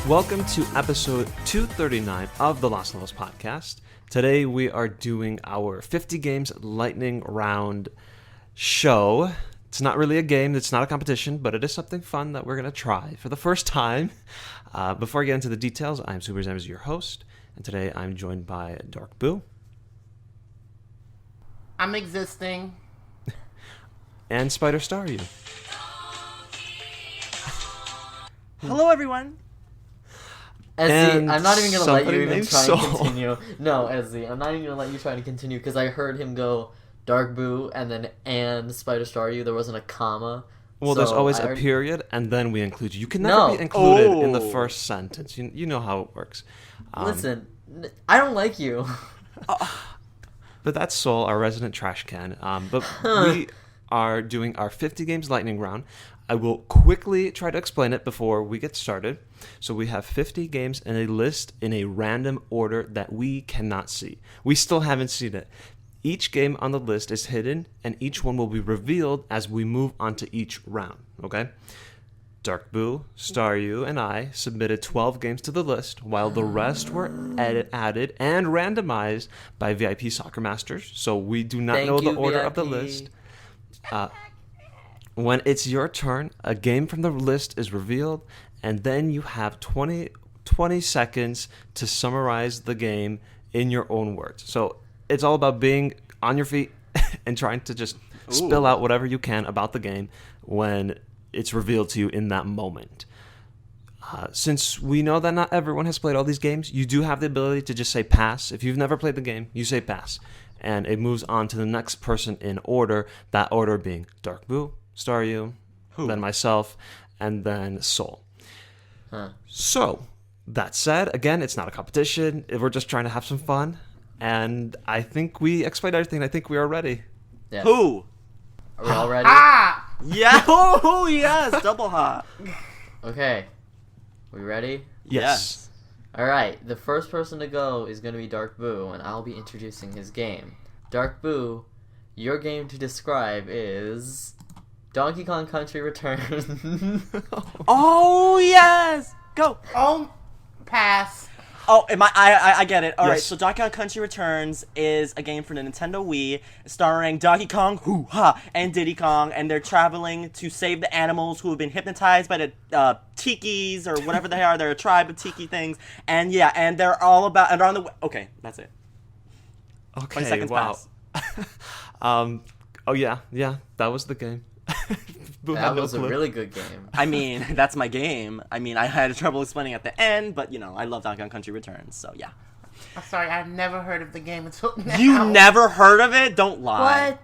Welcome to episode 239 of the Lost Levels podcast. Today we are doing our 50 games lightning round show. It's not really a game, it's not a competition, but it is something fun that we're going to try for the first time. Before I get into the details, I'm SuperZambezi, your host, and today I'm joined by Dark Boo. I'm existing. And SpiderStaryu. Hello, everyone. Ezzy, I'm not even going to let you even try Soul. and continue. No, Ezzy, I'm not even going to let you try to continue because I heard him go Dark Boo and then SpiderStaryu. There wasn't a comma. Well, so there's always a period, and then we include you. You can never be included in the first sentence. You know how it works. Listen, I don't like you. But that's Soul, our resident trash can. But we are doing our 50 games lightning round. I will quickly try to explain it before we get started. So we have 50 games in a list in a random order that we cannot see. We still haven't seen it. Each game on the list is hidden, and each one will be revealed as we move on to each round, okay? Dark Boo, Staryu, and I submitted 12 games to the list, while the rest were added and randomized by VIP Soccer Masters. So we do not know the order of the list. When it's your turn, a game from the list is revealed, and then you have 20 seconds to summarize the game in your own words. So it's all about being on your feet and trying to just spill out whatever you can about the game when it's revealed to you in that moment. Since we know that not everyone has played all these games, you do have the ability to just say pass. If you've never played the game, you say pass. And it moves on to the next person in order, that order being Dark Boo, Staryu, then myself, and then Soul. So, that said, again, it's not a competition. We're just trying to have some fun. And I think we explained everything. I think we are ready. Yes. Who? Are we all ready? Yeah. Oh, yes. Double hot. Okay. We ready? Yes. Alright, the first person to go is going to be Dark Boo, and I'll be introducing his game. Dark Boo, your game to describe is Donkey Kong Country Returns. Oh, yes. Go. Oh, pass. Oh, I get it. All right, Yes. so Donkey Kong Country Returns is a game for the Nintendo Wii starring Donkey Kong, hoo-ha, and Diddy Kong, and they're traveling to save the animals who have been hypnotized by the tikis or whatever they are. They're a tribe of tiki things. And yeah, and they're all about, and on the, okay, that's it. Okay, 20 seconds pass. Oh, yeah, that was the game. Boo had That no was a clue. really good game. I mean, that's my game. I mean, I had trouble explaining at the end, but, you know, I love Donkey Kong Country Returns, so yeah. I'm sorry, I've never heard of the game until now. You never heard of it? Don't lie.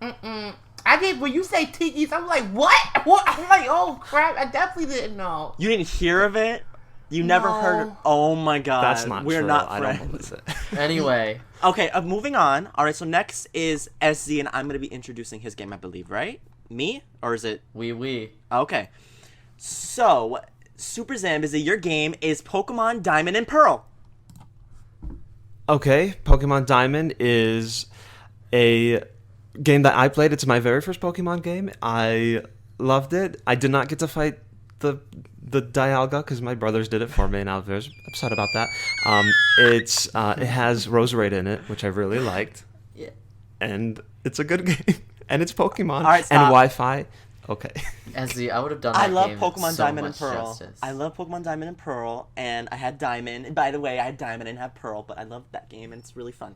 What? I did. When you say tikis, I'm like, what? What? I'm like, oh crap! I definitely didn't know. You didn't hear of it? You never No. heard? Oh my god. That's not We're true. not I friends. don't believe it. Anyway, Okay, moving on. All right, so next is SZ, and I'm going to be introducing his game, I believe, right? Me? Or is it? we. Okay. So, SuperZambezi, your game is Pokemon Diamond and Pearl. Okay, Pokemon Diamond is a game that I played. It's my very first Pokemon game. I loved it. I did not get to fight the Dialga because my brothers did it for me, and I was very upset about that. It has Roserade in it, which I really liked. Yeah. And it's a good game. And it's Pokemon. All right, stop. And Wi-Fi. Okay. Ezzy, I would have done that I love game Pokemon so Diamond and much Pearl. justice. I love Pokemon Diamond and Pearl, and I had Diamond. And by the way, I had Diamond and had Pearl, but I love that game, and it's really fun.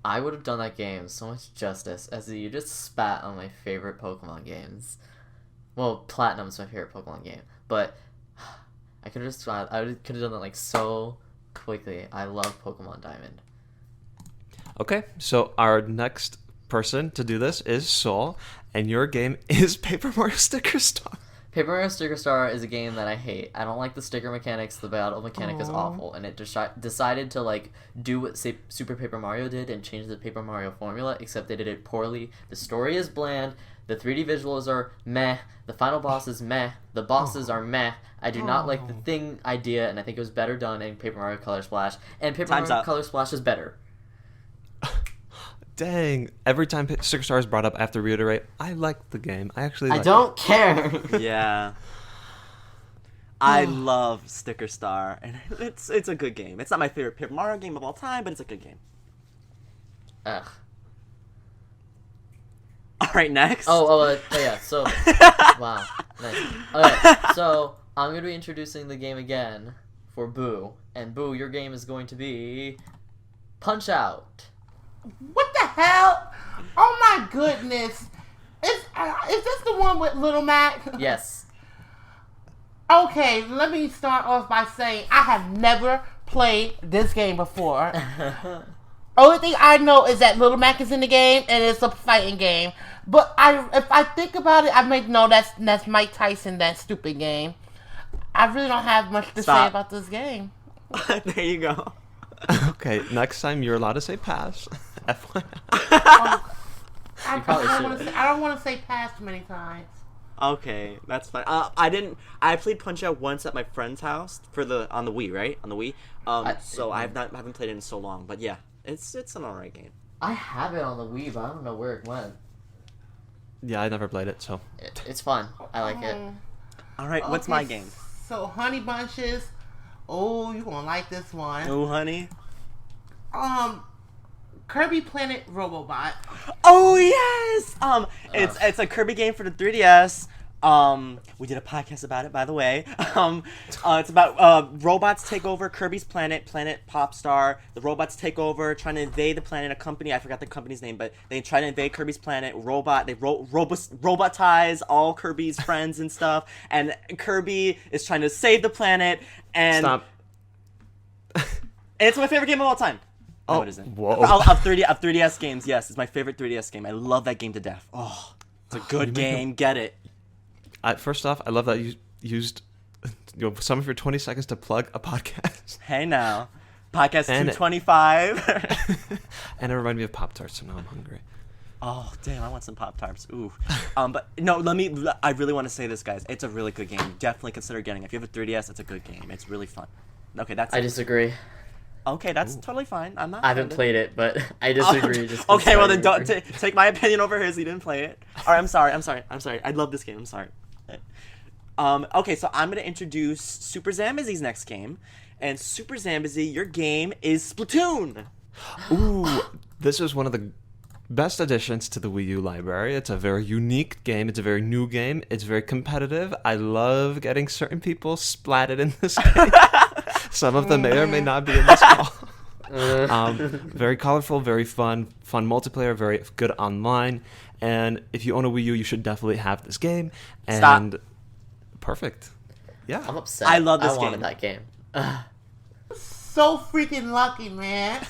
I would have done that game so much justice. Ezzy, you just spat on my favorite Pokemon games. Well, Platinum's my favorite Pokemon game, but I could have could have done that like so quickly. I love Pokemon Diamond. Okay, so our next person to do this is Soul, and your game is Paper Mario Sticker Star. Paper Mario Sticker Star is a game that I hate. I don't like the sticker mechanics. The battle mechanic is awful, and it decided to like do what Super Paper Mario did and change the Paper Mario formula, except they did it poorly. The story is bland. The 3D visuals are meh. The final boss is meh. The bosses are meh. I do not like the thing idea, and I think it was better done in Paper Mario Color Splash. And Paper Mario Color Splash is better. Dang. Every time Sticker Star is brought up, I have to reiterate, I like the game. I actually like I don't care. Yeah. I love Sticker Star, and it's a good game. It's not my favorite Paper Mario game of all time, but it's a good game. Ugh. All right, next. Yeah. So, wow, nice. Okay, so I'm gonna be introducing the game again for Boo, and Boo, your game is going to be Punch Out. What the hell? Oh my goodness! Is this the one with Little Mac? Yes. Okay, let me start off by saying I have never played this game before. Only thing I know is that Little Mac is in the game and it's a fighting game. But if I think about it, I might know that's Mike Tyson, that stupid game. I really don't have much to say about this game. There you go. Okay, next time you're allowed to say pass. FYI. I don't want to say pass too many times. Okay, that's fine. I played Punch Out once at my friend's house on the Wii, right? On the Wii. I haven't played it in so long, but yeah, it's an alright game. I have it on the Wii, but I don't know where it went. Yeah, I never played it, so. It's fun. I like it. All right, what's my game? So, Honey Bunches. Oh, you gonna like this one. Oh, honey. Kirby Planet Robobot. Oh yes. It's a Kirby game for the 3DS. We did a podcast about it, by the way. It's about robots take over Kirby's planet Popstar. The robots take over, trying to invade the planet. A company, I forgot the company's name, but they try to invade Kirby's planet. They robotize all Kirby's friends and stuff. And Kirby is trying to save the planet. And Stop. And it's my favorite game of all time. No, it isn't. Whoa. Of 3DS games, yes, it's my favorite 3DS game. I love that game to death. Oh, it's a good game. Get it. First off, I love that you used some of your 20 seconds to plug a podcast. Hey now. Podcast 225. And it reminded me of Pop-Tarts, so now I'm hungry. Oh, damn, I want some Pop-Tarts. Ooh. But no, I really want to say this, guys. It's a really good game. Definitely consider getting it. If you have a 3DS, it's a good game. It's really fun. Okay, that's I disagree. Okay, that's totally fine. I'm not. I haven't played it, but I disagree. Okay, well then don't take my opinion over his. He didn't play it. All right, I'm sorry. I love this game. I'm sorry. Okay, so I'm gonna introduce SuperZambezi's next game, and SuperZambezi, your game is Splatoon. Ooh, this is one of the best additions to the Wii U library. It's a very unique game. It's a very new game. It's very competitive. I love getting certain people splatted in this game. Some of them may or may not be in this call. Very colorful, very fun multiplayer, very good online. And if you own a Wii U, you should definitely have this game. And perfect. Yeah. I'm upset. I love this game. I wanted that game. So freaking lucky, man.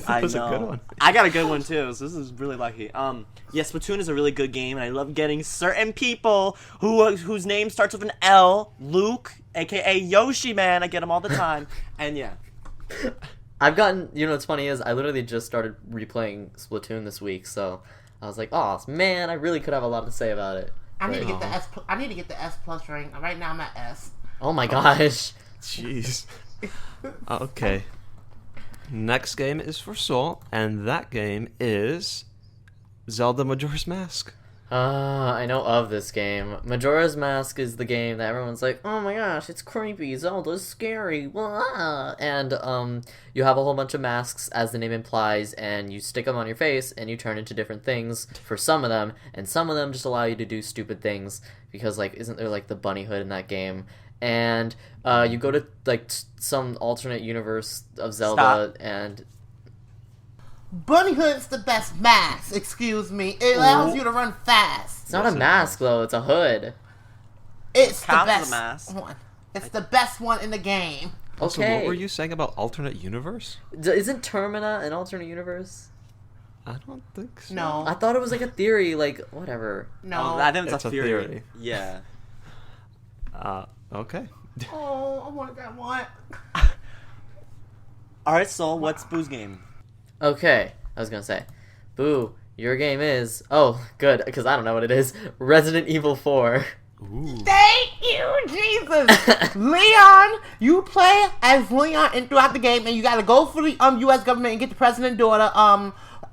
I was know. a good one. I got a good one too, so this is really lucky. Splatoon is a really good game, and I love getting certain people whose name starts with an L. Luke, aka Yoshi, man. I get him all the time, and yeah. I've gotten. You know what's funny is I literally just started replaying Splatoon this week, so I was like, oh man, I really could have a lot to say about it. I need to get the S. I need to get the S plus ring. Right now I'm at S. Oh my gosh. Jeez. Okay. Next game is for Soul, and that game is Zelda Majora's Mask. I know of this game. Majora's Mask is the game that everyone's like, oh my gosh, it's creepy, Zelda's scary, blah. And you have a whole bunch of masks, as the name implies, and you stick them on your face, and you turn into different things for some of them, and some of them just allow you to do stupid things, because, like, isn't there, like, the bunny hood in that game? And you go to, like, some alternate universe of Zelda, and... Bunny Hood's the best mask, excuse me. It allows you to run fast. It's not a mask, though. It's a hood. It's the Counts as best a mask. one. It's the best one in the game. Also, Okay. what were you saying about alternate universe? Isn't Termina an alternate universe? I don't think so. No. I thought it was, like, a theory, like, whatever. No. I think It's a a theory. theory. Yeah. Okay. Oh, I wanted that one. Alright, Soul, what's Boo's game? Okay, I was gonna say, Boo, your game is... Oh, good, because I don't know what it is. Resident Evil 4. Ooh. Thank you, Jesus. Leon, you play as Leon and throughout the game, and you gotta go for the U.S. government and get the president's daughter,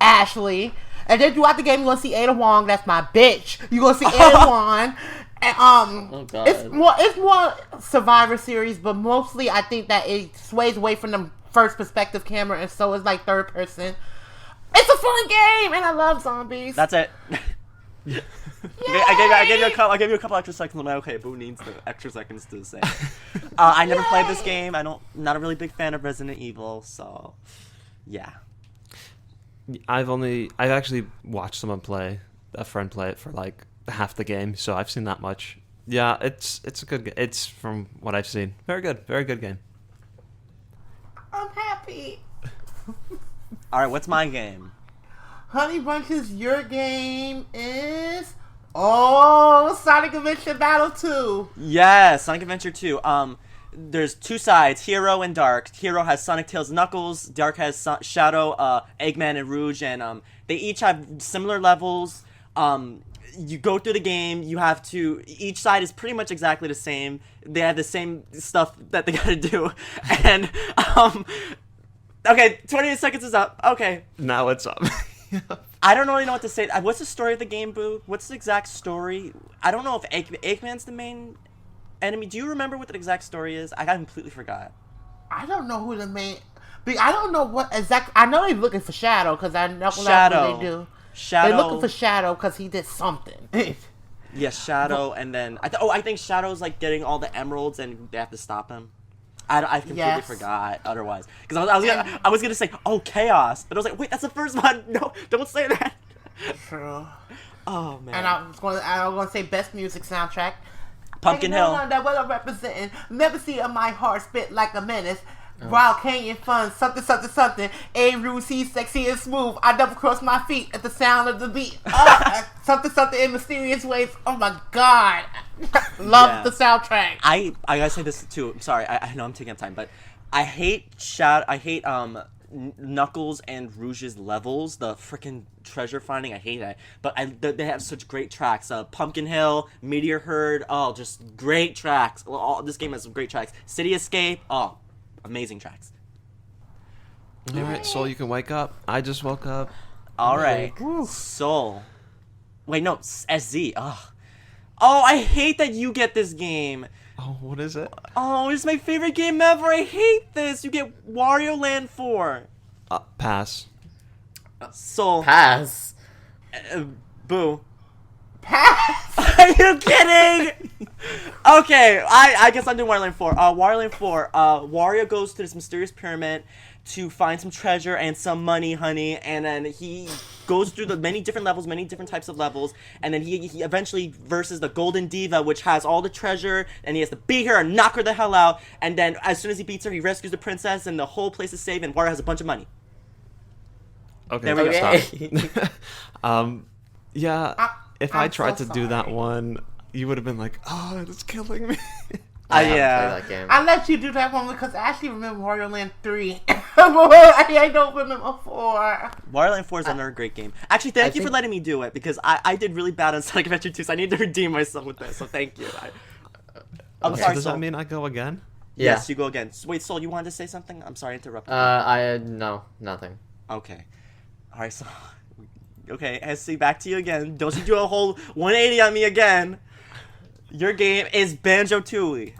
Ashley. And then throughout the game, you're gonna see Ada Wong. That's my bitch. You're gonna see Ada Wong. And, Oh God. it's more Survivor Series, but mostly I think that it sways away from the first perspective camera, and so it's like third person. It's a fun game, and I love zombies. That's it. I gave you a couple extra seconds. I'm like, okay, Boo needs the extra seconds to say. I never played this game. Not a really big fan of Resident Evil, so yeah. I've actually watched a friend play it for like half the game, so I've seen that much. Yeah, it's a good game. It's from what I've seen. Very good game. I'm happy. All right, what's my game? Honey Bunches, your game is Sonic Adventure Battle 2. Yes, Sonic Adventure 2. There's two sides, Hero and Dark. Hero has Sonic, Tails, Knuckles. Dark has Shadow, Eggman, and Rouge, and they each have similar levels. You go through the game. Each side is pretty much exactly the same. They have the same stuff that they gotta do, and okay, 28 seconds is up. Okay, Now it's up. I don't really know what to say. What's the story of the game, Boo? What's the exact story? I don't know if Eggman's the main enemy. Do you remember what the exact story is? I completely forgot. I don't know who the main. I don't know what exact. I know they're looking for Shadow because I know Shadow. what they do. Shadow. They're looking for Shadow because he did something. Yes, Shadow, and then I think Shadow's like getting all the emeralds, and they have to stop him. I completely forgot otherwise because I was gonna say Chaos, but I was like, wait, that's the first one. No, don't say that. True. Oh man. And I was going to say best music soundtrack. Pumpkin Hill. That what I'm representing. Never see of my heart spit like a menace. Wild Canyon fun, something. A Rouge, he's sexy and smooth. I double cross my feet at the sound of the beat. Something in mysterious ways. Oh my God, love the soundtrack. I gotta say this too. I'm sorry, I know I'm taking up time, but I hate Knuckles and Rouge's levels. The freaking treasure finding, I hate that. But they have such great tracks. Pumpkin Hill, Meteor Herd. Oh, just great tracks. This game has some great tracks. City Escape. Oh. Amazing tracks. All right, Soul, you can wake up. I just woke up. All right, Soul. Wait, no, SZ. Oh, I hate that you get this game. Oh, what is it? Oh, it's my favorite game ever. I hate this. You get Wario Land 4. Pass. Soul. Pass. Boo. Pass. Are you kidding? Okay, I guess I'm doing Wario Land 4. Wario Land 4, Wario goes to this mysterious pyramid to find some treasure and some money, honey, and then he goes through the many different levels, many different types of levels, and then he eventually versus the Golden Diva, which has all the treasure, and he has to beat her and knock her the hell out, and then as soon as he beats her, he rescues the princess, and the whole place is saved, and Wario has a bunch of money. Okay, There we stop. Yeah, if I I'm tried so to do that sorry. one, you would have been like, oh, it's killing me. I haven't yeah. played that game. I let you do that one because I actually remember Wario Land 3. I don't remember 4. Wario Land 4 is another great game. Actually, thank you for letting me do it, because I did really bad on Sonic Adventure 2, so I need to redeem myself with this, so thank you. I'm So sorry, does Soul. that mean I go again? Yeah. Yes, you go again. Wait, Soul, you wanted to say something? I'm sorry I interrupted No, nothing. you. Okay. Alright, so... Okay, SC, back to you again. Don't you do a whole 180 on me again. Your game is Banjo-Tooie.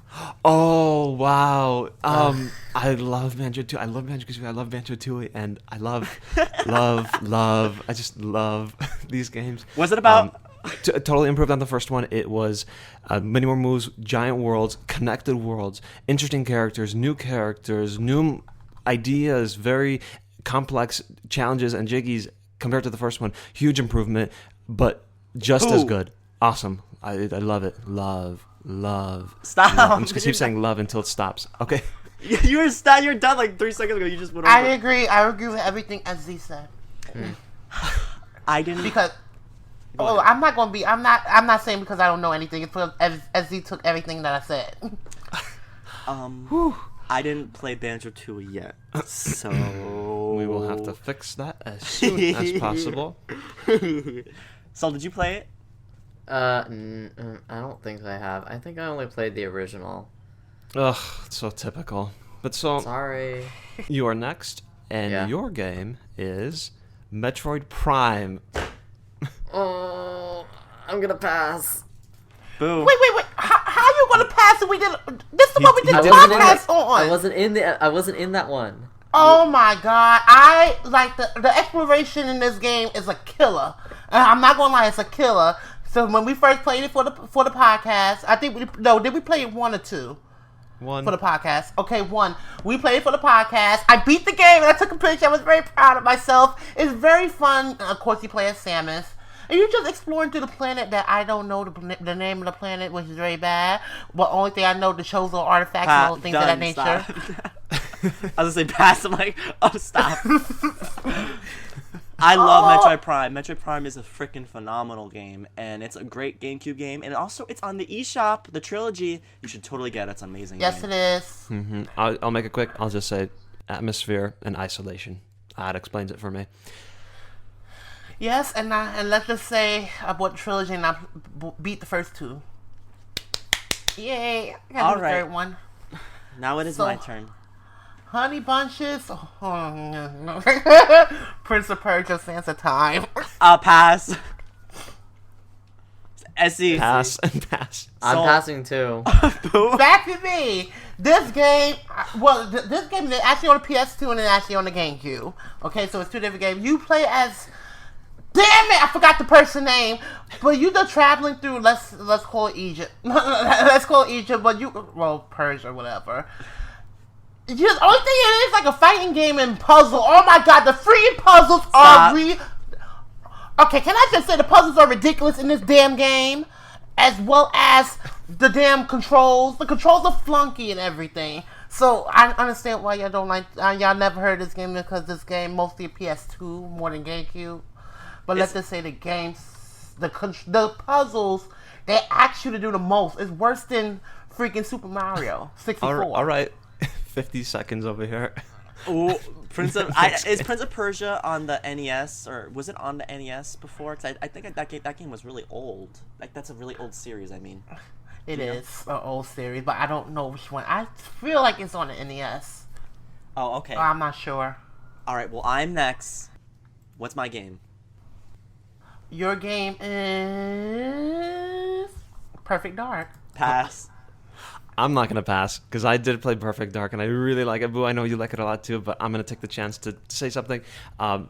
Oh, wow. I love Banjo-Tooie. I love Banjo-Kazooie. I love Banjo-Tooie. And I love, I just love these games. Was it about... Totally improved on the first one. It was many more moves, giant worlds, connected worlds, interesting characters, new ideas, very complex challenges and jiggies compared to the first one. Huge improvement, but just as good. Awesome. I love it. Love. Stop. Love. I'm just going to keep saying love until it stops. Okay. You're done like 3 seconds ago. You just went over. I agree with everything SZ said. I didn't... Because... Oh, I'm not saying because I don't know anything. It's because SZ took everything that I said. I didn't play Banjo-Tooie yet, so... We will have to fix that as soon as possible. So, did you play it? I don't think I have. I think I only played the original. Ugh, so typical. But so, Sorry. you are next, and Yeah. your game is Metroid Prime. Oh, I'm gonna pass. Boom. Wait. How you gonna pass it? We did. This is what we did I the wasn't in podcast on. I wasn't in that one. Oh my god! I like the exploration in this game is a killer. I'm not gonna lie, it's a killer. So when we first played it for the podcast, I think did we play it 1 or 2? 1 for the podcast. Okay, 1. We played it for the podcast. I beat the game and I took a picture. I was very proud of myself. It's very fun. Of course, you play as Samus. And you're just exploring through the planet that I don't know the name of the planet, which is very bad. But only thing I know, the shows or artifacts and all things of that nature. I was gonna say pass. I'm like, oh, stop. I love Metroid Prime. Metroid Prime is a freaking phenomenal game, and it's a great GameCube game. And also, it's on the eShop, the trilogy. You should totally get it. It's an amazing. Yes, game. it is. Mm-hmm. I'll make it quick. I'll just say atmosphere and isolation. That explains it for me. Yes, and let's just say I bought the trilogy and I beat the first 2. Yay! I got the third one. Now it is my turn. Honey Bunches. Oh, Prince of Persia, Sands of Time. Pass. SE. Pass and pass. I'm passing too. Back to me. This game, this game is actually on the PS2 and it's actually on the GameCube. Okay, so it's 2 different games. You play as... Damn it! I forgot the person's name. But you're just traveling through. Let's call it Egypt. Let's call it Egypt. But Persia or whatever. Just only thing it is like a fighting game and puzzle. Oh my god, the freaking puzzles are Okay, can I just say the puzzles are ridiculous in this damn game, as well as the damn controls. The controls are flunky and everything. So I understand why y'all don't like. Y'all never heard this game because this game mostly PS2 more than GameCube. But let's just say the games, the puzzles, they ask you to do the most. It's worse than freaking Super Mario 64. All right. 50 seconds over here. Ooh, is Prince of Persia on the NES, or was it on the NES before? Because I think that game was really old. Like, that's a really old series, I mean. It is an old series, but I don't know which one. I feel like it's on the NES. Oh, okay. I'm not sure. All right, well, I'm next. What's my game? Your game is Perfect Dark. Pass. I'm not going to pass because I did play Perfect Dark and I really like it. Boo, I know you like it a lot too, but I'm going to take the chance to say something.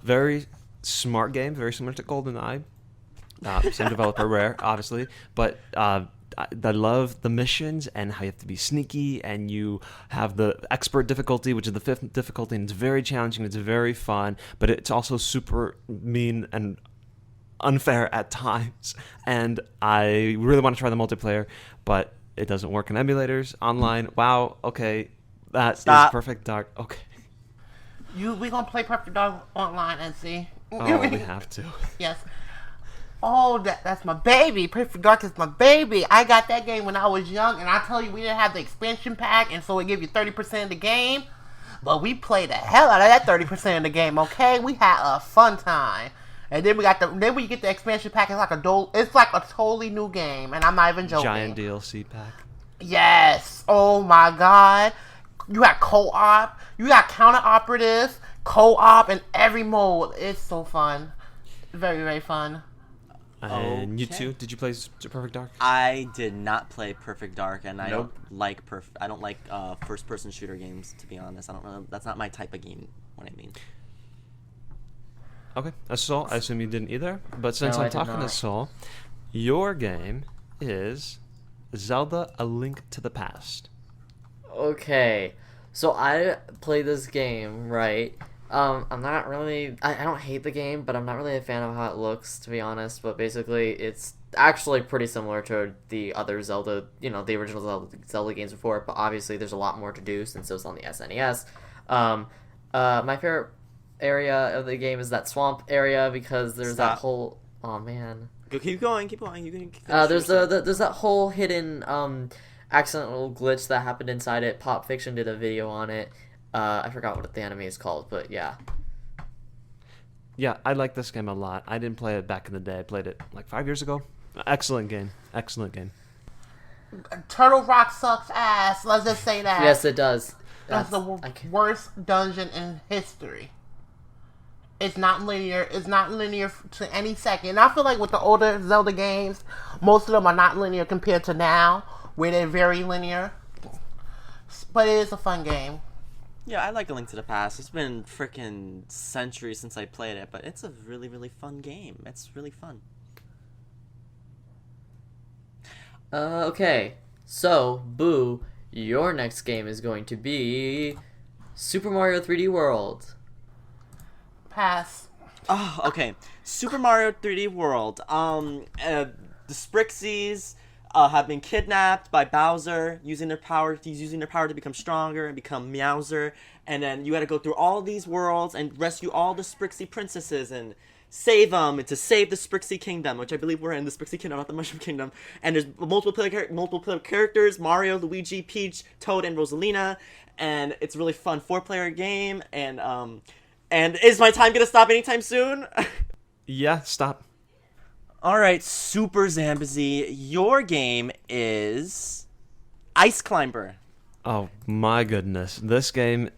Very smart game, very similar to GoldenEye. Same developer, Rare, obviously. But I love the missions and how you have to be sneaky, and you have the expert difficulty, which is the 5th difficulty, and it's very challenging, it's very fun, but it's also super mean and unfair at times. And I really want to try the multiplayer, but it doesn't work in emulators, online. Wow, okay, that is Perfect Dark. Okay. We gonna play Perfect Dark online and see. Oh, we have to. Yes. Oh, that's my baby. Perfect Dark is my baby. I got that game when I was young, and I tell you, we didn't have the expansion pack, and so it give you 30% of the game. But we played the hell out of that 30% of the game. Okay, we had a fun time. And then then when you get the expansion pack, it's like a totally new game, and I'm not even joking. Giant DLC pack. Yes. Oh my god. You got co-op. You got counter-operative, co-op, in every mode. It's so fun. Very, very fun. And you too? Did you play Perfect Dark? I did not play Perfect Dark, and I don't like first-person shooter games. To be honest, that's not my type of game. What I mean. Okay, Assault, I assume you didn't either. But since I'm talking Assault, your game is Zelda: A Link to the Past. Okay, so I play this game, right? I'm not really... I don't hate the game, but I'm not really a fan of how it looks, to be honest. But basically, it's actually pretty similar to the other Zelda, the original Zelda games before. But obviously, there's a lot more to do since it was on the SNES. My favorite area of the game is that swamp area because there's that whole... Oh, man. Keep going. You can there's that whole hidden accidental glitch that happened inside it. Pop Fiction did a video on it. I forgot what the anime is called, but yeah. Yeah, I like this game a lot. I didn't play it back in the day. I played it like 5 years ago. Excellent game. Excellent game. Turtle Rock sucks ass. Let's just say that. Yes, it does. That's the worst dungeon in history. It's not linear. It's not linear to any second. And I feel like with the older Zelda games, Most of them are not linear compared to now, where they're very linear. But it is a fun game. Yeah, I like A Link to the Past. It's been freaking centuries since I played it, but it's a really, really fun game. It's really fun. Okay, so, Boo, your next game is going to be Super Mario 3D World. Pass. Oh, okay. Super Mario 3D World. The Sprixies have been kidnapped by Bowser, using their power. He's using their power to become stronger and become Meowser. And then you got to go through all these worlds and rescue all the Sprixie princesses and save them, and to save the Sprixie Kingdom, which I believe we're in the Sprixie Kingdom, not the Mushroom Kingdom. And there's multiple player characters: Mario, Luigi, Peach, Toad, and Rosalina. And it's a really fun 4-player game. And is my time gonna stop anytime soon? Yeah, stop. All right, SuperZambezi, your game is Ice Climber. Oh my goodness, this game.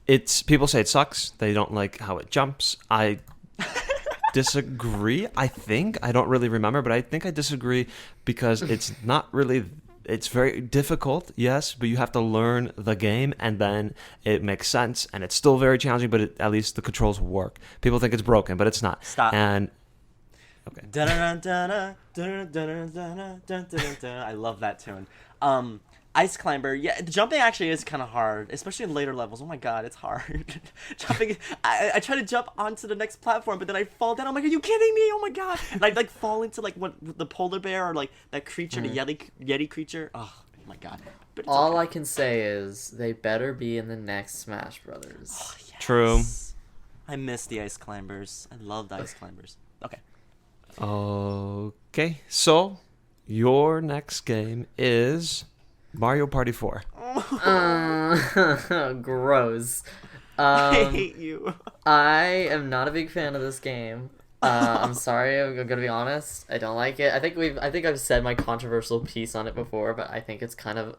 It's people say it sucks. They don't like how it jumps. I disagree. I don't really remember, but I think I disagree because it's not really. It's very difficult, yes, but you have to learn the game, and then it makes sense, and it's still very challenging. But at least the controls work. People think it's broken, but it's not. Stop. And okay. I love that tune. Ice Climber, yeah, the jumping actually is kind of hard, especially in later levels. Oh my god, it's hard. Jumping, I try to jump onto the next platform, but then I fall down. I'm like, are you kidding me? Oh my god. And I like fall into like what the polar bear or like that creature, the Yeti creature. Oh my god. But it's All okay. I can say is they better be in the next Smash Brothers. Oh, yes. True. I miss the Ice Climbers. I love the Ice Climbers. Okay. Okay, so your next game is Mario Party 4. Gross. I hate you. I am not a big fan of this game. I'm sorry, I'm gonna be honest. I don't like it. I think I've said my controversial piece on it before, but I think it's kind of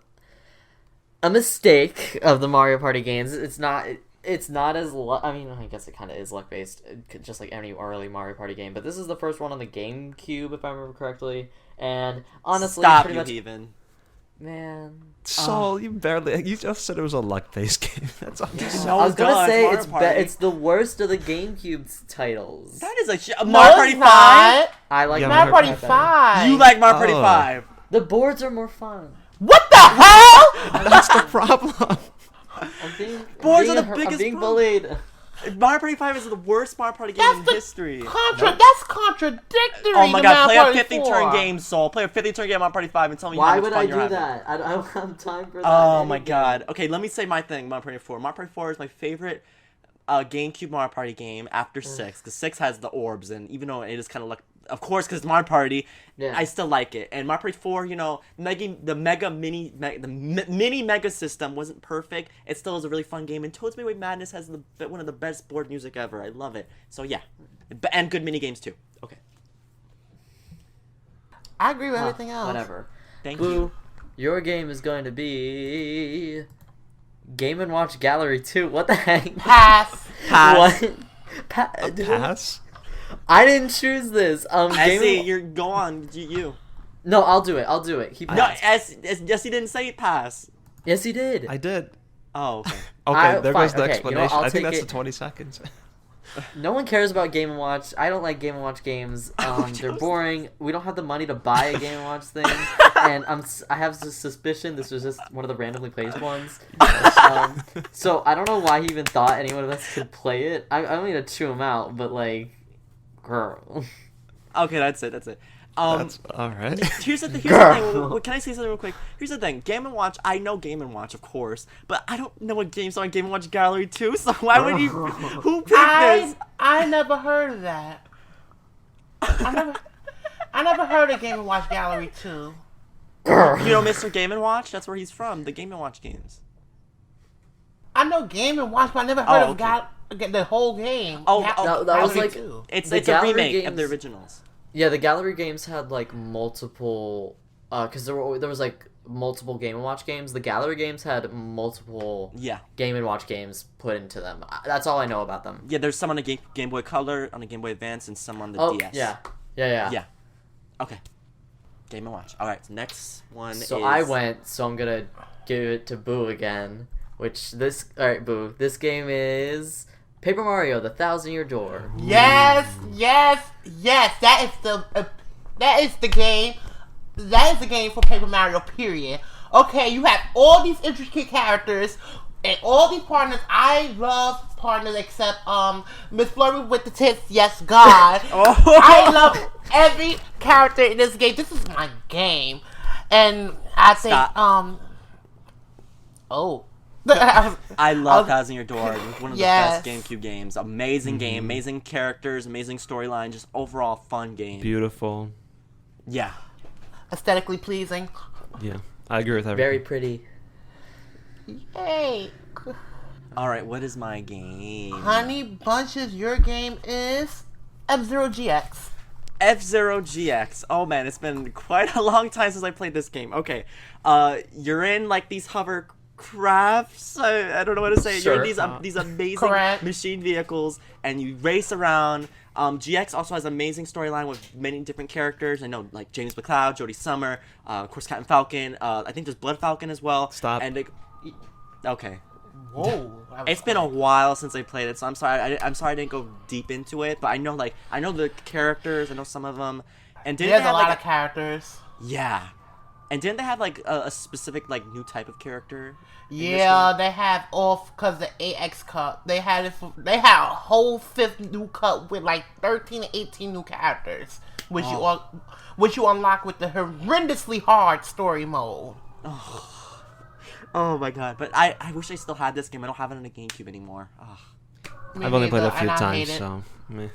a mistake of the Mario Party games. It's not as I mean, I guess it kind of is luck based, just like any early Mario Party game. But this is the first one on the GameCube, if I remember correctly. And honestly, Stop, pretty you much, heathen. man. Sol, you just said it was a luck-based game. That's all. No, I was gonna say Mario Party. it's the worst of the GameCube's titles. That is a No, Mario Party it's 5. not. I like Yeah, Mario Party better. 5. You like Mario Party Oh. 5. The boards are more fun. What the hell? That's the problem. I'm being, Boards I'm are being, the biggest I'm being problem. bullied. Mario Party 5 is the worst Mario Party game That's in the history. That's contradictory. Oh my to god, play Mario a Party 50 4. turn game, Soul. Play a 50 turn game on Mario Party 5 and tell me how Why much would fun I you're do having. that? I don't have time for that. Oh in my any god. game. Okay, let me say my thing, Mario Party 4. Mario Party 4 is my favorite GameCube Mario Party game after 6, because 6 has the orbs, and even though it is kind of like, of course, because it's Mario Party, Yeah. I still like it. And Mario Party 4, you know, the mini mega system wasn't perfect. It still is a really fun game, and Toad's Midway Madness has one of the best board music ever. I love it. So yeah, and good mini games too. Okay, I agree with everything else. Whatever. thank Boo, you. your game is going to be Game & Watch Gallery 2. What the heck? Pass. Pass. What? Pass. I didn't choose this. Essie, you're go on. You. No, I'll do it. He No, passed. Essie didn't say pass. Yes, he did. I did. Oh, okay. Okay, there goes the fine, okay, explanation. you know what, I'll I think take that's it. the 20 seconds. No one cares about Game & Watch. I don't like Game & Watch games. They're boring. We don't have the money to buy a Game & Watch thing. And I have this suspicion this was just one of the randomly placed ones. So I don't know why he even thought anyone of us could play it. I don't need to chew him out, but like, girl. Okay, that's it. That's all right. Here's the thing. Can I say something real quick? Here's the thing. Game & Watch. I know Game & Watch, of course, but I don't know what games are on Game & Watch Gallery 2. So why would you? Who picked this? I never heard of that. I never heard of Game & Watch Gallery 2. You know Mr. Game & Watch? That's where he's from. The Game & Watch games. I know Game & Watch, but I never heard okay. of the whole game. Oh, that was Gallery like 2. It's The a gallery remake of the games- originals. Yeah, the gallery games had like multiple, because there was like multiple Game & Watch games. The gallery games had multiple Yeah. Game & Watch games put into them. That's all I know about them. Yeah, there's some on the Game Boy Color, on the Game Boy Advance, and some on the Oh, DS. yeah. Yeah. Okay. Game and Watch. All right. Next one So is... I went, so I'm gonna give it to Boo again. Alright, Boo. This game is Paper Mario: The 1,000-Year Door. Yes. That is the game. That is the game for Paper Mario. Period. Okay, you have all these intricate characters and all these partners. I love partners except Miss Flurry with the tits. Yes, God. I love every character in this game. This is my game, and I think I love 1,000-Year Door. It's one of the Yes. best GameCube games. Amazing game, amazing characters, amazing storyline, just overall fun game. Beautiful. Yeah. aesthetically pleasing. Yeah, I agree with everything. Very pretty. Yay. All right, what is my game? Honey Bunches, your game is F-Zero GX. F-Zero GX. Oh man, it's been quite a long time since I played this game. Okay, you're in like these hovercrafts. I don't know what to say. Sure. You're in these amazing Correct. machine vehicles, and you race around. GX also has an amazing storyline with many different characters. I know like James McCloud, Jodie Summer, of course Captain Falcon. I think there's Blood Falcon as well. Stop. And okay. Whoa. It's been a while since I played it, so I'm sorry. I'm sorry I didn't go deep into it, but I know the characters. I know some of them. And didn't There's they have, a lot like, of characters. Yeah. And didn't they have like a specific like new type of character? in this Yeah, game? they have off because the AX Cup. They had a whole 5th new cup with like 13 to 18 new characters, which you unlock with the horrendously hard story mode. Oh my god! But I wish I still had this game. I don't have it on the GameCube anymore. Ugh. Me I've only played it neither, a few and I times, hate it. so meh.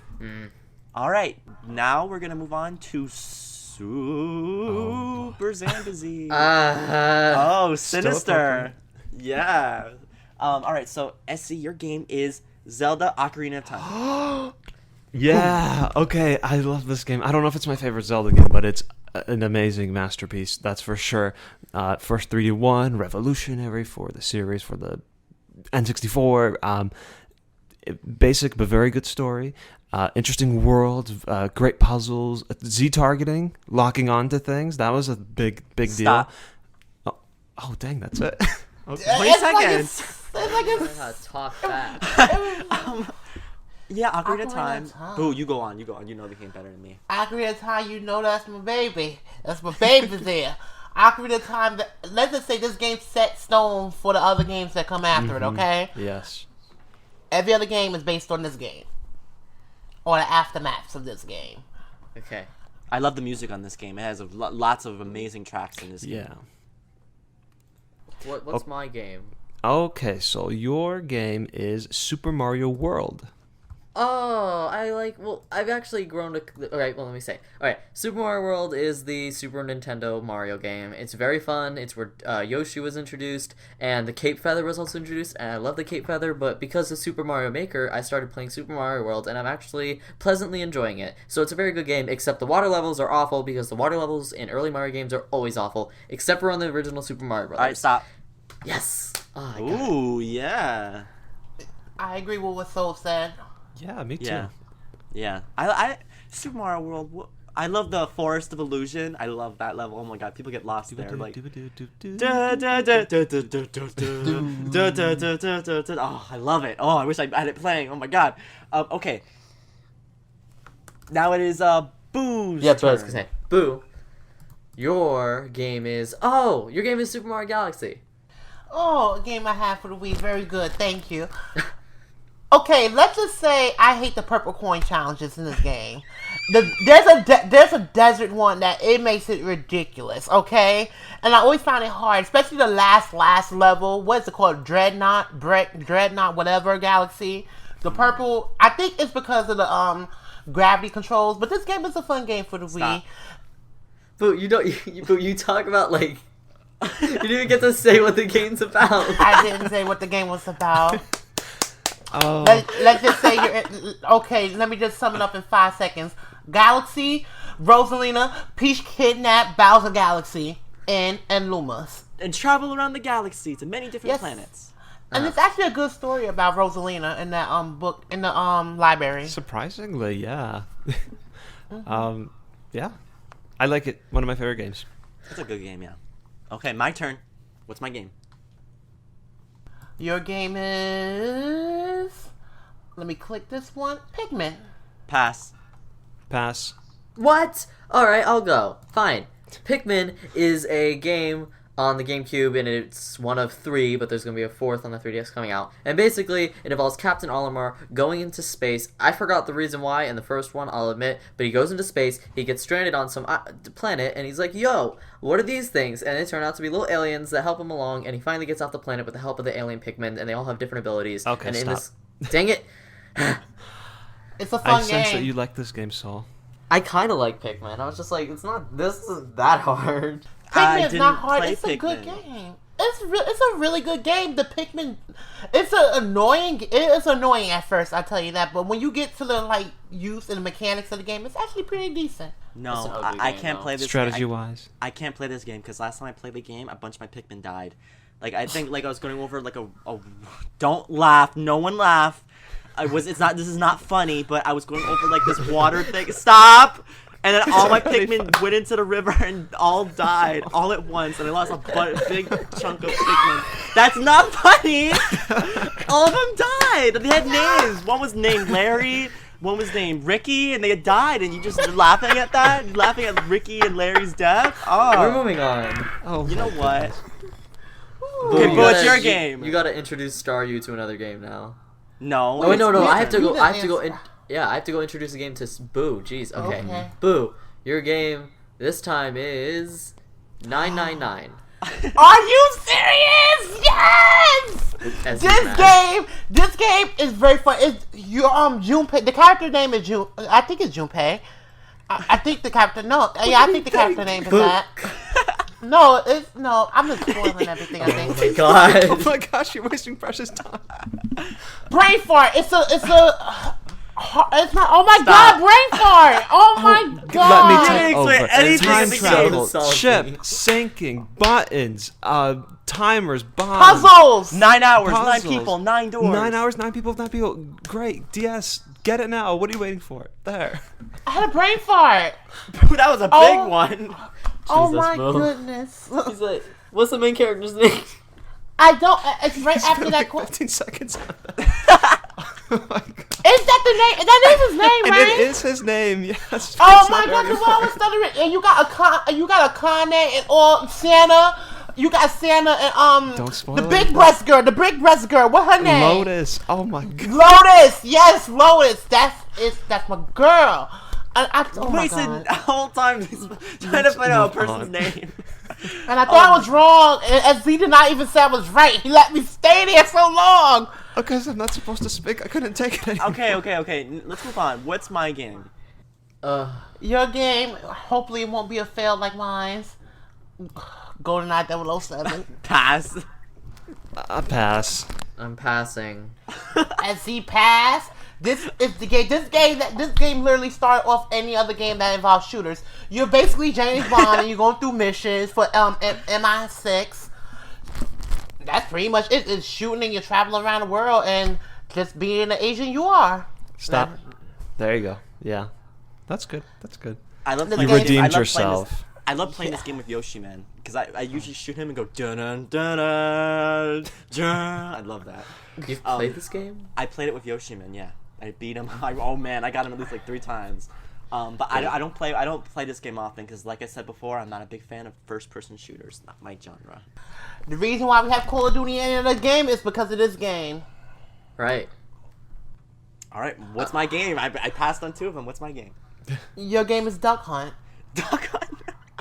All right, now we're gonna move on to SuperZambezi. Oh, Sinister. Yeah. All right, so SC, your game is Zelda: Ocarina of Time. Yeah, okay, I love this game. I don't know if it's my favorite Zelda game, but it's an amazing masterpiece, that's for sure. First 3D one, revolutionary for the series, for the N64. Basic but very good story. Interesting world, great puzzles, Z-targeting, locking onto things. That was a big Stop. deal. Oh, dang, that's it. Okay. 20 It's like seconds. Learn how to talk fast. Yeah, Ocarina Ocarina of Time. of Time. Boo, you go on. You know the game better than me. Ocarina of Time, you know that's my baby. That's my baby there. Ocarina of Time, let's just say this game set stone for the other games that come after it, okay? Yes. Every other game is based on this game. Or the aftermaths of this game. Okay. I love the music on this game. It has lots of amazing tracks in this game. Yeah. What's my game? Okay, so your game is Super Mario World. Oh, I've actually grown to... Alright, well, let me say. Alright, Super Mario World is the Super Nintendo Mario game. It's very fun. It's where Yoshi was introduced, and the Cape Feather was also introduced, and I love the Cape Feather, but because of Super Mario Maker, I started playing Super Mario World, and I'm actually pleasantly enjoying it. So it's a very good game, except the water levels are awful, because the water levels in early Mario games are always awful, except for on the original Super Mario Bros. Alright, stop. Yes! Oh, I got it. Ooh, yeah. I agree with what Soul said. Yeah, me too. Yeah. Yeah. I Super Mario World, I love the Forest of Illusion. I love that level. Oh my god, people get lost there. Like, oh, I love it. Oh, I wish I had it playing. Oh my god. Okay. Now it is Boo's Yeah, that's what I was turn. gonna say. Boo. Your game is Super Mario Galaxy. Oh, a game I have for the Wii. Very good. Thank you. Okay, let's just say I hate the purple coin challenges in this game. There's a desert one that it makes it ridiculous, okay? And I always found it hard, especially the last level. What is it called? Dreadnought, whatever, Galaxy. The purple, I think it's because of the gravity controls, but this game is a fun game for the Wii. Boo, you talk about like you didn't even get to say what the game's about. I didn't say what the game was about. Oh. Let's just say okay, let me just sum it up in 5 seconds. Galaxy, Rosalina, Peach kidnap Bowser Galaxy, and Lumas. And travel around the galaxy to many different Yes. planets. And it's actually a good story about Rosalina in that book in the library. Surprisingly, yeah. Yeah. I like it. One of my favorite games. It's a good game, yeah. Okay, my turn. What's my game? Your game is... Let me click this one. Pikmin. Pass. Pass. What? Alright, I'll go. Fine. Pikmin is a game on the GameCube, and it's one of 3, but there's going to be a 4th on the 3DS coming out. And basically, it involves Captain Olimar going into space. I forgot the reason why in the first one, I'll admit, but he goes into space, he gets stranded on some planet, and he's like, yo, what are these things? And they turn out to be little aliens that help him along, and he finally gets off the planet with the help of the alien Pikmin, and they all have different abilities. Okay, and stop. Dang it! It's a I fun sense that game. you like this game, Saul. I kind of like Pikmin. I was just like, this isn't that hard. I Pikmin's didn't not hard. play It's a good Pikmin. game. It's a really good game. The Pikmin, it's annoying at first, I tell you that. But when you get to the like use and the mechanics of the game, it's actually pretty decent. No, It's an ugly I game, can't though. play this. Strategy-wise. I can't play this game because last time I played the game, a bunch of my Pikmin died. Like I think like I was going over like a don't laugh, no one laugh. This is not funny, but I was going over like this water thing. Stop! And then all my Pikmin went into the river and all died all at once, and I lost a big chunk of Pikmin. That's not funny! All of them died! They had names! One was named Larry, one was named Ricky, and they had died, and you just laughing at that? You're laughing at Ricky and Larry's death? We're Oh, moving on. Oh, you know what? Boo, Okay, you but what's gotta- your you- game? You gotta introduce Staryu to another game now. No. Oh wait, no, we I have have to to- go. we I have to go. didn't I have to go introduce the game to Boo. Jeez. Okay. Okay. Boo. Your game this time is 999. Are you serious? Yes! As This game is very fun. It's Junpei. The character name is Jun. I think it's Junpei. I think the character. No, yeah, I think the character name is Boo. that. No. I'm just spoiling everything. I think. Oh my god. Oh my gosh, you're wasting precious time. Brain fart. It's not. Oh my Stop. god, brain fart. Oh my god. Let me take take explain over. anything Time in the travel, game. ship, syncing, buttons, timers, bombs. Puzzles. 9 hours, 9 Puzzles. people, 9 doors. 9 hours, 9 people, 9 people. Great. DS, get it now. What are you waiting for? There. I had a brain fart. That was a big Oh. one. Oh Jesus, my Boo. goodness. He's like, what's the main character's name? I don't. It's right It's after been that. like Qu- 15 seconds on that. Oh my god. Is that the name? That is his name, And right? it is his name, yes. Oh It's my not god, very the one was stuttering. And you got a Kane and all Santa. You got Santa and Don't spoil the it. big breast girl. The big breast girl. What her name? Lotus. Oh my god. Lotus. Yes, Lotus. That's my girl. Oh my Wasted god. the whole time trying to find out a move person's on. name. And I thought I was wrong. And as he did not even say I was right. He let me stay there so long. Okay, so I'm not supposed to speak. I couldn't take it anymore. Okay. Let's move on. What's my game? Your game, hopefully it won't be a fail like mine's. GoldenEye 007. Pass. I pass. I'm passing. As he passed, this is the game. This game literally started off any other game that involves shooters. You're basically James Bond, and you're going through missions for MI6. That's pretty much it. It's shooting, and you're traveling around the world, and just being the agent you are. Stop. There you go. Yeah. That's good. That's good. I love You playing redeemed this- I love playing yourself. this- I love playing this game with Yoshi, man, because I usually shoot him and go dun dun dun dun. I love that. You've played this game? I played it with Yoshi, man. Yeah, I beat him. Oh man, I got him at least like 3 times. But I don't play this game often because, like I said before, I'm not a big fan of first-person shooters. Not my genre. The reason why we have Call of Duty in the game is because of this game. Right. All right, what's my game? I passed on 2 of them. What's my game? Your game is Duck Hunt. Duck Hunt.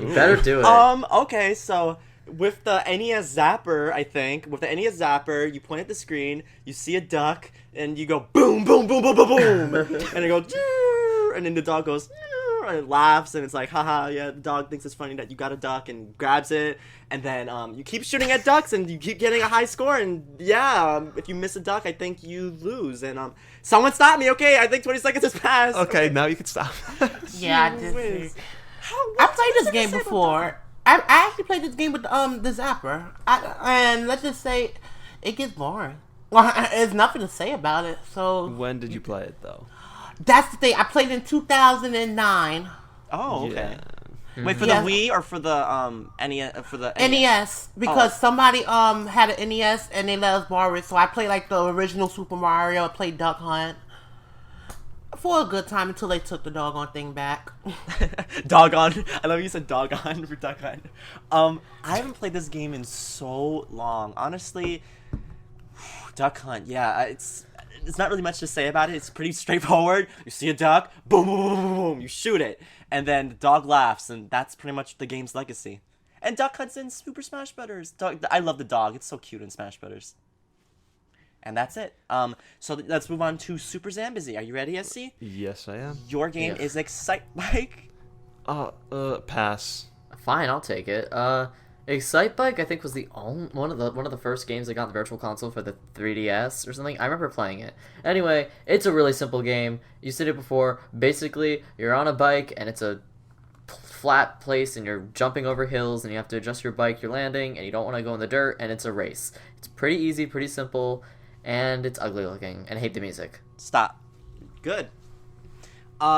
You better do it. Okay, so with the NES Zapper, I think, with the NES Zapper, you point at the screen, you see a duck, and you go boom, boom, boom, boom, boom, boom, and it goes, and then the dog goes, and it laughs, and it's like, haha, yeah, the dog thinks it's funny that you got a duck, and grabs it, and then you keep shooting at ducks, and you keep getting a high score, and yeah, if you miss a duck, I think you lose, and someone stop me, okay, I think 20 seconds has passed. Okay, now you can stop. Yeah, I Jeez whiz. just. I played this game before. I actually played this game with the Zapper. And let's just say, it gets boring. Well, there's nothing to say about it. So When did you play it, though? that's the thing. I played in 2009. Oh, okay. Yeah. Wait, for Yeah. the Wii or for the NES? NES, because somebody had an NES and they let us borrow it, so I played like the original Super Mario. I played Duck Hunt for a good time until they took the doggone thing back. Doggone. I love you said doggone for Duck Hunt. I haven't played this game in so long. Honestly, Duck Hunt. Yeah, it's not really much to say about it. It's pretty straightforward. You see a duck, boom, boom, boom, boom, boom. You shoot it, and then the dog laughs, and that's pretty much the game's legacy. And Duck Hunt's in Super Smash Brothers. I love the dog. It's so cute in Smash Brothers. And that's it. So let's move on to SuperZambezi. Are you ready, SC? Yes, I am. Your game Yeah. is Excite Bike. Pass. Fine, I'll take it. Excite Bike I think was the only one of the first games I got on the Virtual Console for the 3DS or something. I remember playing it. Anyway, it's a really simple game. You said it before. Basically, you're on a bike and it's a flat place and you're jumping over hills and you have to adjust your bike, you're landing, and you don't want to go in the dirt, and it's a race. It's pretty easy, pretty simple, and it's ugly looking, and I hate the music. Stop. Good.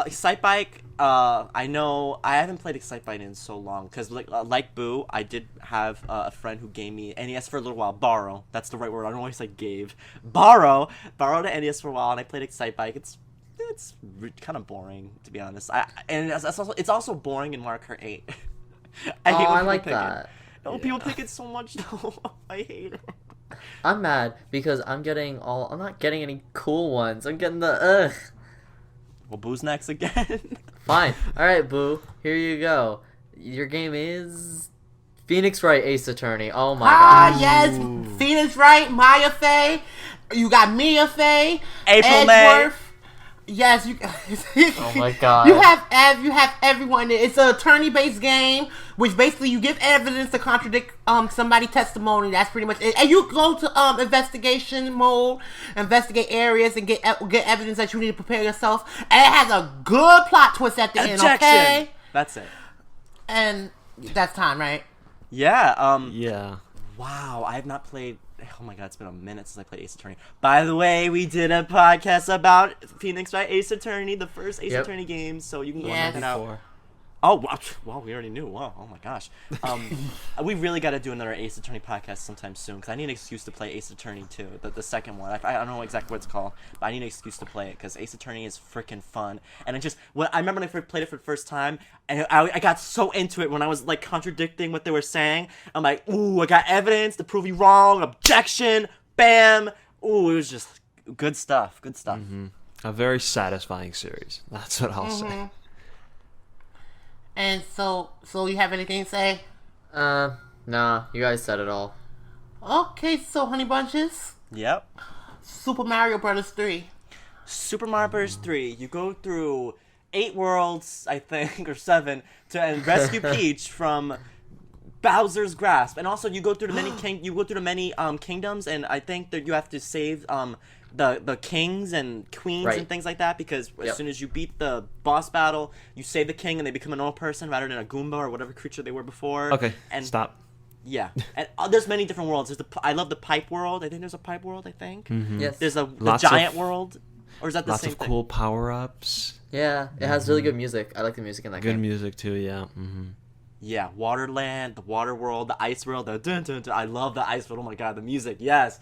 Excite Bike. I know I haven't played Excite Bike in so long because, like Boo, I did have a friend who gave me NES for a little while. Borrow. That's the right word. I don't always like gave. Borrowed the NES for a while, and I played Excite Bike. It's kind of boring, to be honest. It's also boring in Mario Kart 8. I hate when I people like pick it. that. Oh, people pick it so much though. I hate it. I'm mad because I'm not getting any cool ones. I'm getting the ugh. Well, Boo's next again. Fine. Alright, Boo. Here you go. Your game is Phoenix Wright Ace Attorney. Oh my god. Yes, Phoenix Wright, Maya Fey. You got Mia Fey, April May. Edgeworth. Yes, you. Oh my god. You have everyone. It's an attorney-based game, which basically you give evidence to contradict somebody's testimony. That's pretty much it. And you go to investigation mode, investigate areas, and get evidence that you need to prepare yourself. And it has a good plot twist at the end. Okay, That's it. and that's time, right? Yeah. Yeah. Wow, I have not played. Oh my god, it's been a minute since I played Ace Attorney. By the way, we did a podcast about Phoenix Wright Ace Attorney, the first Ace Yep. Attorney game, so you can go Yes. check it out. Oh, wow, we already knew. Wow, oh my gosh. We really got to do another Ace Attorney podcast sometime soon, because I need an excuse to play Ace Attorney 2, the second one. I don't know exactly what it's called, but I need an excuse to play it, because Ace Attorney is freaking fun. And I remember when I first played it for the first time, and I got so into it when I was, like, contradicting what they were saying. I'm like, ooh, I got evidence to prove you wrong, objection, bam. Ooh, it was just good stuff, Mm-hmm. A very satisfying series. That's what I'll say. And so you have anything to say? Nah, you guys said it all. Okay, so Honey Bunches, Yep. Super Mario Brothers 3. Super Mario Bros. 3, you go through 8 worlds, I think, or 7, and rescue Peach from Bowser's grasp. And also, you go through the many kingdoms, and I think that you have to save the kings and queens Right. and things like that, because as Yep. soon as you beat the boss battle, you save the king and they become a normal person rather than a Goomba or whatever creature they were before. Okay, and stop. Yeah, and there's many different worlds. I love the pipe world. I think there's a pipe world. I think Yes. there's the Lots giant of- world, or is that the Lots same of thing? cool power-ups. Yeah, it has really good music. I like the music in that Good game. music, too, yeah. Mm-hmm. Yeah, Waterland, the Water World, the Ice World, the dun dun dun. I love the Ice World. Oh my god, the music, yes.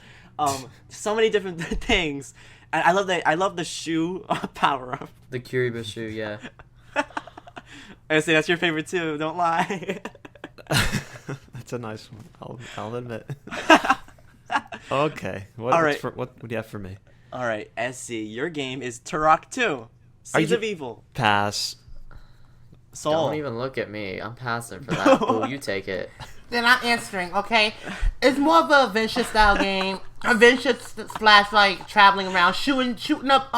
So many different things, and I love the shoe power up. The Kiribati shoe, yeah. I say that's your favorite too. Don't lie. That's a nice one. I'll admit. Okay. All right. What do you have for me? All right, SC, your game is Turok 2, Seeds you- of Evil. Pass. Soul. Don't even look at me. I'm passing for that. Oh, you take it. Then I'm answering, okay? It's more of a adventure style game. Adventure slash like traveling around, shooting up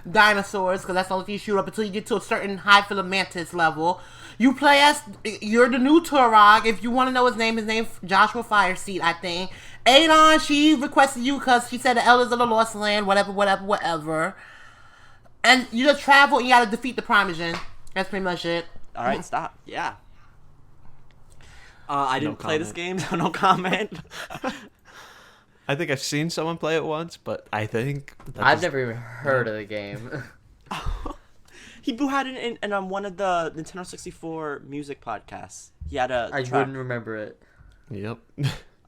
dinosaurs, because that's the only thing you shoot up until you get to a certain high filamentous level. You play as you're the new Turok. If you want to know his name Joshua Fireseed, I think. Adon, she requested you because she said the Elders of the Lost Land, whatever. And you just travel and you gotta defeat the Primogen. That's pretty much it. All right, stop. Yeah. I didn't play this game, comment. so no comment. I think I've seen someone play it once, but I think... I've never even heard of the game. Boo had it in on one of the Nintendo 64 music podcasts. He had a I track. wouldn't remember it. Yep.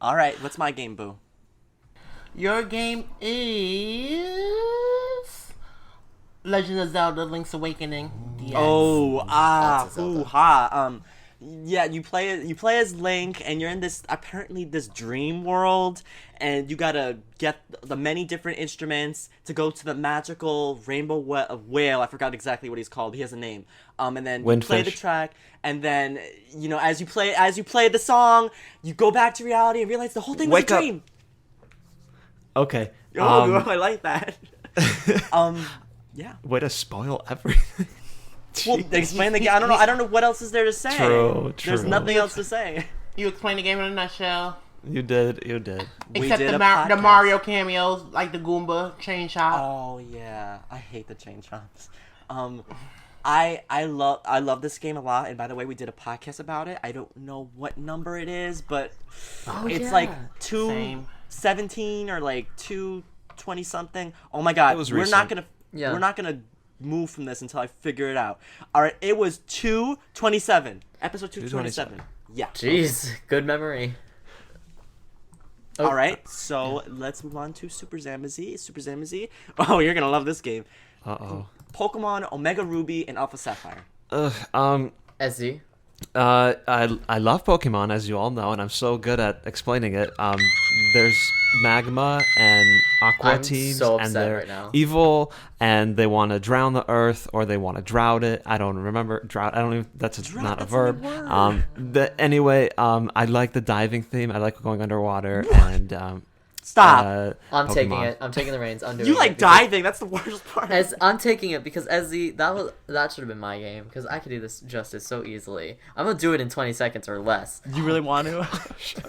All right, what's my game, Boo? Your game is Legend of Zelda: Link's Awakening. DX. Oh, Lots of Zelda. hoo-ha. Yeah, you play as Link, and you're in this dream world, and you gotta get the many different instruments to go to the magical rainbow whale. I forgot exactly what he's called. He has a name. And then you play the Windfish. track, and then as you play the song, you go back to reality and realize the whole thing was Wake a up. dream. Okay. Oh, I like that. Yeah. Way to spoil everything. Well, explain the game. I don't know what else is there to say. True. There's nothing else to say. You explain the game in a nutshell. You did. We Except did the a podcast. Mario cameos, like the Goomba chain shot. Oh yeah, I hate the chain chomps. I love this game a lot. And by the way, we did a podcast about it. I don't know what number it is, but it's like Same. 217 or like 220 something. Oh my god, It was we're not recent. gonna we're not gonna move from this until I figure it out. All right, it was 227, episode 227. Yeah. Jeez, good memory. All right, so let's move on to SuperZambezi. Oh, you're gonna love this game. Uh-oh. Pokemon Omega Ruby and Alpha Sapphire. SZ. I love Pokemon, as you all know, and I'm so good at explaining it. There's Magma and Aqua I'm teams, so and upset they're right now. evil, and they want to drown the earth, or they want to drought it. I don't remember drought. I don't even. That's not a that's verb. not a word. Anyway, I like the diving theme. I like going underwater, and Stop. I'm taking Pokemon. it. I'm taking the reins. I'm doing You it like because- diving? That's the worst part. I'm taking it because that should have been my game because I could do this justice so easily. I'm gonna do it in 20 seconds or less. You really want to?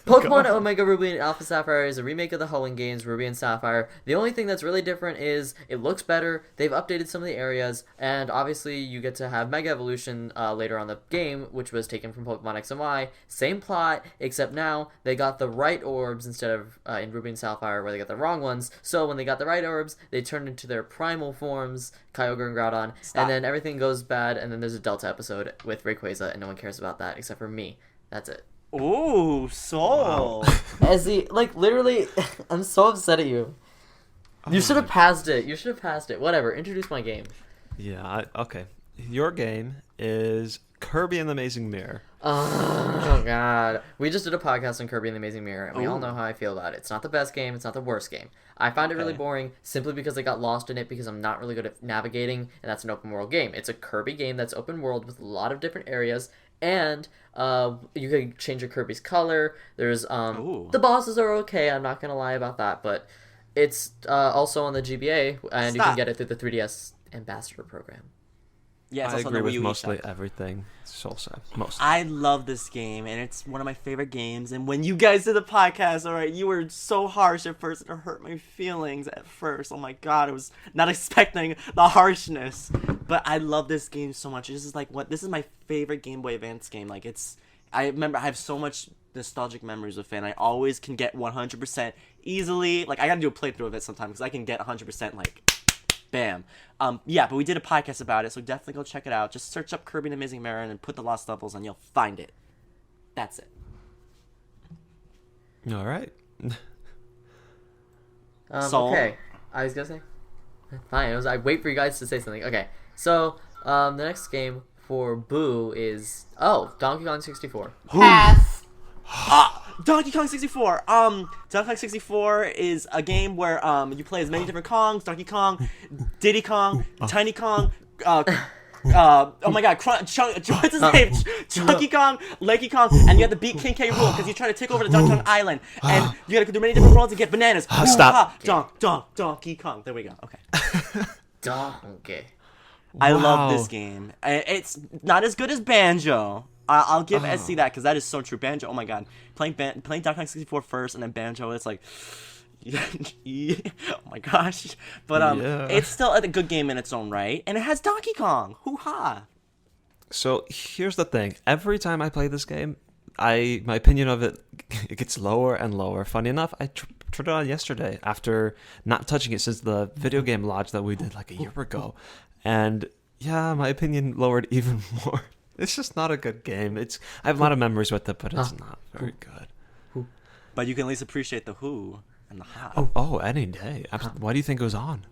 Pokemon Omega Ruby and Alpha Sapphire is a remake of the Hoenn games, Ruby and Sapphire. The only thing that's really different is it looks better, they've updated some of the areas, and obviously you get to have Mega Evolution later on the game, which was taken from Pokemon X and Y. Same plot, except now they got the right orbs instead of in Ruby and Sapphire where they got the wrong ones. So when they got the right orbs, they turned into their primal forms, Kyogre and Groudon, Stop. and then everything goes bad, and then there's a Delta episode with Rayquaza, and no one cares about that except for me. That's it. Ooh, soul. Ezzy, like literally, I'm so upset at you. You should have passed it. You should have passed it. Whatever. Introduce my game. yeah. Okay. Your game is Kirby and the Amazing Mirror. Oh god. We just did a podcast on Kirby and the Amazing Mirror, and we all Ooh. know how I feel about it. It's not the best game. It's not the worst game. I found it really Okay. boring simply because I got lost in it because I'm not really good at navigating, and that's an open world game. It's a Kirby game that's open world with a lot of different areas, and you can change your Kirby's color. There's Ooh. the bosses are okay. I'm not gonna lie about that, but it's also on the GBA, and you Stop. can get it through the 3DS Ambassador program. Yeah, it's I also agree on the with Wii U mostly shop. everything Soul said. Mostly. I love this game, and it's one of my favorite games. And when you guys did the podcast, all right, you were so harsh at first, and it hurt my feelings at first. Oh my god, I was not expecting the harshness. But I love this game so much. This is this is my favorite Game Boy Advance game. I remember I have so much nostalgic memories with it, and I always can get 100% easily. Like, I gotta do a playthrough of it sometimes, because I can get 100%, bam. Yeah, but we did a podcast about it, so definitely go check it out. Just search up Kirby and the Amazing Mirror and put the Lost Levels, and you'll find it. That's it. All right. Soul? Okay. I was gonna say. Fine. I wait for you guys to say something. Okay. So the next game for Boo is Donkey Kong 64. Pass. Donkey Kong 64. Donkey Kong 64 is a game where you play as many different Kongs: Donkey Kong, Diddy Kong, Tiny Kong. Oh my God, what's his name? Chunky Kong, Lanky Kong, and you have to beat King K. Rool because you're trying to take over the Donkey Kong Island, and you gotta do many different worlds and get bananas. Stop. Donkey Kong. There we go. Okay. Donkey. I love Wow. this game. It's not as good as Banjo. I'll give SC that because that is so true. Banjo, oh my god, playing Donkey Kong 64 first and then Banjo, it's like, oh my gosh. But Yeah. it's still a good game in its own right, and it has Donkey Kong. Hoo ha! So here's the thing. Every time I play this game, my opinion of it gets lower and lower. Funny enough, I tried it on yesterday after not touching it since the video game lodge that we did like a year ago. And Yeah, my opinion lowered even more. It's just not a good game. I have a lot of memories with it, but it's not very good. But you can at least appreciate the who and the how. Oh, any day. Why do you think it was on?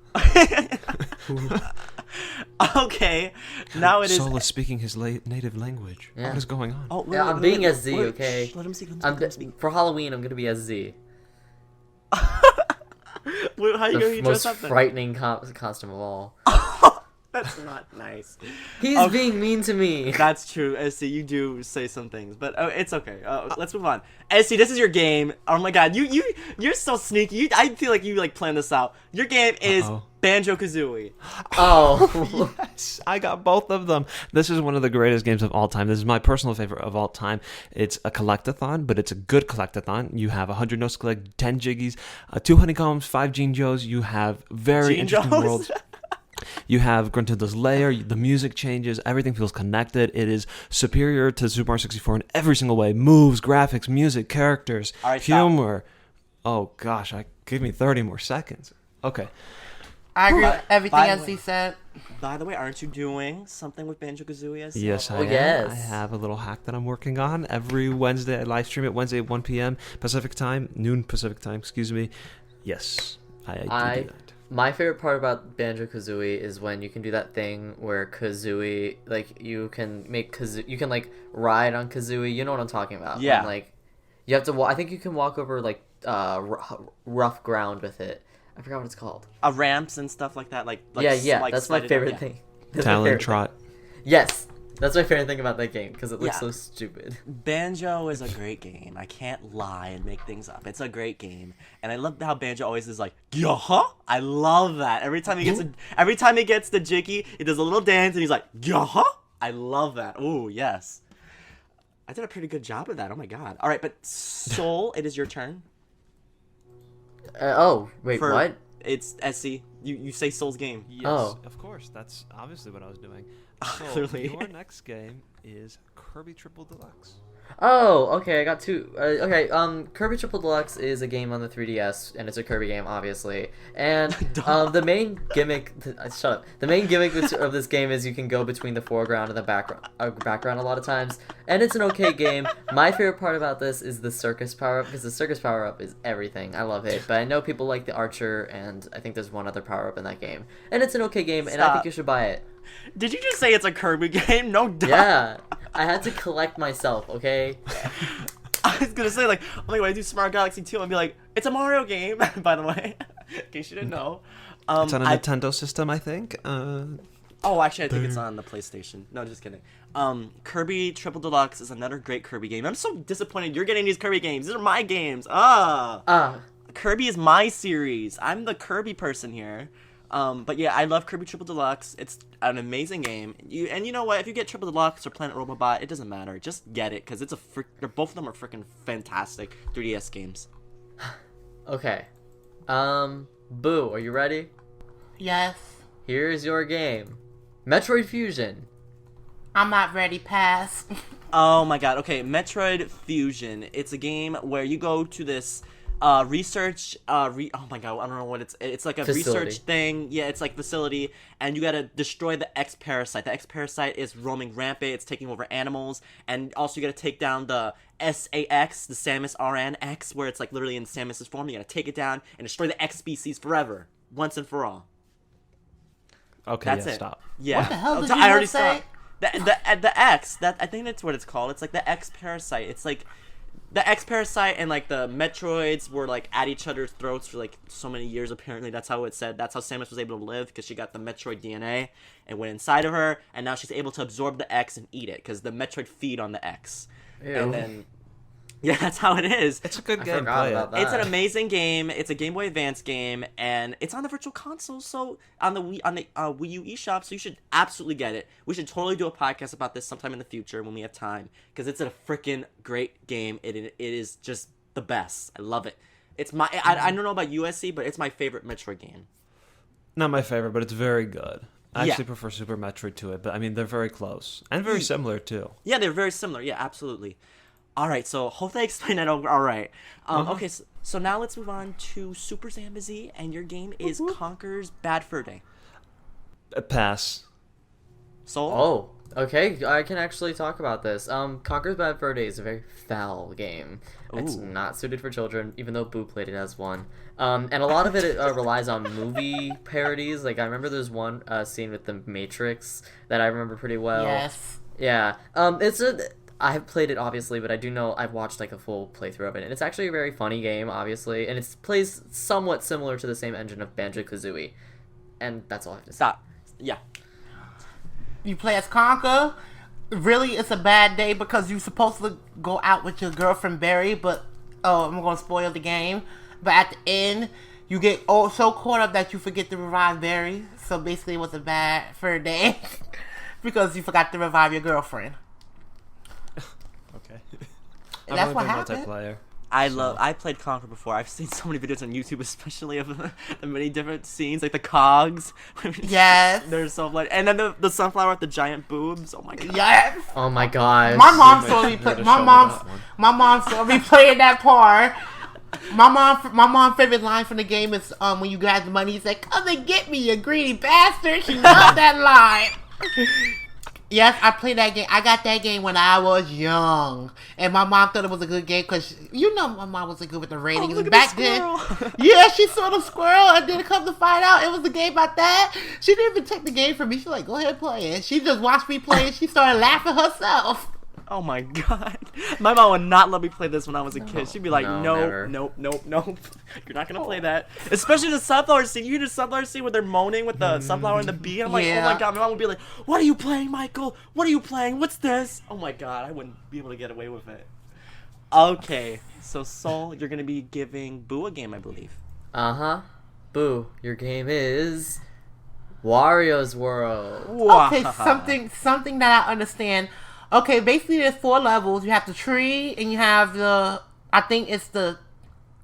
Okay, now it is. Soul is speaking his native language. Yeah. What is going on? Oh, Yeah, I'm being as Z, wait, okay? shh, let him speak. I'm for Halloween. I'm gonna be as Z. Wait, how are you The going to dress most up then? frightening costume of all. That's not nice. He's Okay. being mean to me. That's true, SC. You do say some things, but it's okay. Let's move on. SC, this is your game. Oh my God, you're so sneaky. I feel like you planned this out. Your game is Banjo-Kazooie. Oh. Yes, I got both of them. This is one of the greatest games of all time. This is my personal favorite of all time. It's a collectathon, but it's a good collectathon. You have 100 notes to collect, 10 jiggies, 2 honeycombs, 5 Gene Joes. You have very interesting Gene Joes? worlds. You have Gruntilda's lair, the music changes, everything feels connected. It is superior to Super Mario 64 in every single way. Moves, graphics, music, characters, All right, stop. humor. Oh gosh, give me 30 more seconds. Okay. I agree with everything by the way- SC said. By the way, aren't you doing something with Banjo-Kazooie? SC? Yes, I Oh, am. yes. I have a little hack that I'm working on. Every Wednesday, I live stream it Wednesday at 1 p.m. Pacific time, noon Pacific time, excuse me. Yes, I do that. My favorite part about Banjo-Kazooie is when you can do that thing where Kazooie, like, you can like, ride on Kazooie. You know what I'm talking about. Yeah. And, like, you have to I think you can walk over, like, rough ground with it. I forgot what it's called. Ramps and stuff like that. Like Yeah, like that's my slided favorite up, thing. That's my Talon favorite Trot. thing. Yes, that's my favorite thing about that game, because it looks Yeah. so stupid. Banjo is a great game. I can't lie and make things up. It's a great game, and I love how Banjo always is like, yeah. I love that. Every time he gets the jiggy, he does a little dance, and he's like, yeah. I love that. Oh yes, I did a pretty good job of that. Oh my God. All right, but Soul, it is your turn. Wait, For- what? It's SC. You say Soul's game. Yes, Oh. of course. That's obviously what I was doing. Clearly. Your next game is Kirby Triple Deluxe. Oh, okay, I got two. Kirby Triple Deluxe is a game on the 3DS, and it's a Kirby game, obviously. And the main gimmick, shut up. The main gimmick of this game is you can go between the foreground and the background a lot of times, and it's an okay game. My favorite part about this is the circus power-up, because the circus power-up is everything. I love it, but I know people like the archer, and I think there's one other power-up in that game. And it's an okay game, and I think Stop. you should buy it. Did you just say it's a Kirby game? No doubt. Yeah, I had to collect myself, okay? I was gonna say, like, oh my God, I do Smart Galaxy 2 and be like, it's a Mario game, by the way, in case you didn't know. It's on a Nintendo system, I think. Oh, actually, I think it's on the PlayStation. No, just kidding. Kirby Triple Deluxe is another great Kirby game. I'm so disappointed you're getting these Kirby games. These are my games. Kirby is my series. I'm the Kirby person here. But yeah, I love Kirby Triple Deluxe. It's an amazing game. You know what? If you get Triple Deluxe or Planet Robobot, it doesn't matter. Just get it, because both of them are freaking fantastic 3DS games. Okay. Boo, are you ready? Yes. Here's your game. Metroid Fusion. I'm not ready. Pass. Oh my God. Okay, Metroid Fusion. It's a game where you go to this research oh my God, I don't know what it's like a Facility. research thing. Yeah, it's like facility, and you gotta destroy the X parasite. The X parasite is roaming rampant. It's taking over animals, and also you gotta take down the SAX, the Samus Aran X, where it's like literally in Samus's form. You gotta take it down and destroy the X species forever, once and for all. Okay, That's yeah, it. stop. Yeah. What the hell did I you already just say? The X, that I think that's what it's called. It's like the X parasite. It's like the X parasite and like the Metroids were like at each other's throats for like so many years. Apparently, that's how it said. That's how Samus was able to live, because she got the Metroid DNA and went inside of her, and now she's able to absorb the X and eat it, because the Metroid feed on the X. Ew. And then, yeah, that's how it is. It's a good I game. forgot Play about it. that. It's an amazing game. It's a Game Boy Advance game, and it's on the Virtual Console, so on the Wii U eShop. So you should absolutely get it. We should totally do a podcast about this sometime in the future when we have time, because it's a freaking great game. It is just the best. I love it. It's my I don't know about USC, but it's my favorite Metroid game. Not my favorite, but it's very good. I Yeah. actually prefer Super Metroid to it, but I mean they're very close and very similar too. Yeah, they're very similar. Yeah, absolutely. All right, so hopefully I explained that all right. Okay, so now let's move on to SuperZambezi, and your game is Conker's Bad Fur Day. Pass. Soul? Oh, okay. I can actually talk about this. Conker's Bad Fur Day is a very foul game. It's Ooh. not suited for children, even though Boo played it as one. And a lot of it relies on movie parodies. Like, I remember there's one scene with the Matrix that I remember pretty well. Yes. Yeah. I have played it, obviously, but I do know I've watched, like, a full playthrough of it. And it's actually a very funny game, obviously. And it plays somewhat similar to the same engine of Banjo-Kazooie. And that's all I have to say. Stop. Yeah. You play as Conker. Really, it's a bad day because you're supposed to go out with your girlfriend Barry, but I'm gonna spoil the game. But at the end, you get so caught up that you forget to revive Barry. So basically, it was a bad fur day because you forgot to revive your girlfriend. Okay. And that's what happened. Multiplayer. I played Conquer before. I've seen so many videos on YouTube, especially of the many different scenes, like the cogs. Yes. There's so much, and then the sunflower with the giant boobs. Oh my god. Yes. Oh my god. My mom They saw might me need play. to My show me mom. that one. My mom saw me playing that part. My mom's favorite line from the game is when you grab the money, he's like, "Come and get me, you greedy bastard." She loved that line. Yes, I played that game. I got that game when I was young, and my mom thought it was a good game because my mom wasn't good with the ratings. look at Back the then, squirrel. yeah, she saw the squirrel and didn't come to find out it was a game about that. She didn't even take the game from me. She's like, "Go ahead, play it." She just watched me play and she started laughing herself. Oh my god. My mom would not let me play this when I was a kid. She'd be like, no, nope, never. nope, nope, nope. You're not gonna play that. Especially the sunflower scene. You hear the sunflower scene where they're moaning with the sunflower and the bee. I'm like, oh Yeah. my god. My mom would be like, what are you playing, Michael? What are you playing? What's this? Oh my god. I wouldn't be able to get away with it. Okay. So, Soul, you're gonna be giving Boo a game, I believe. Uh-huh. Boo, your game is Wario's World. Okay, something that I understand. Okay, basically there's 4 levels. You have the tree, and you have I think it's the,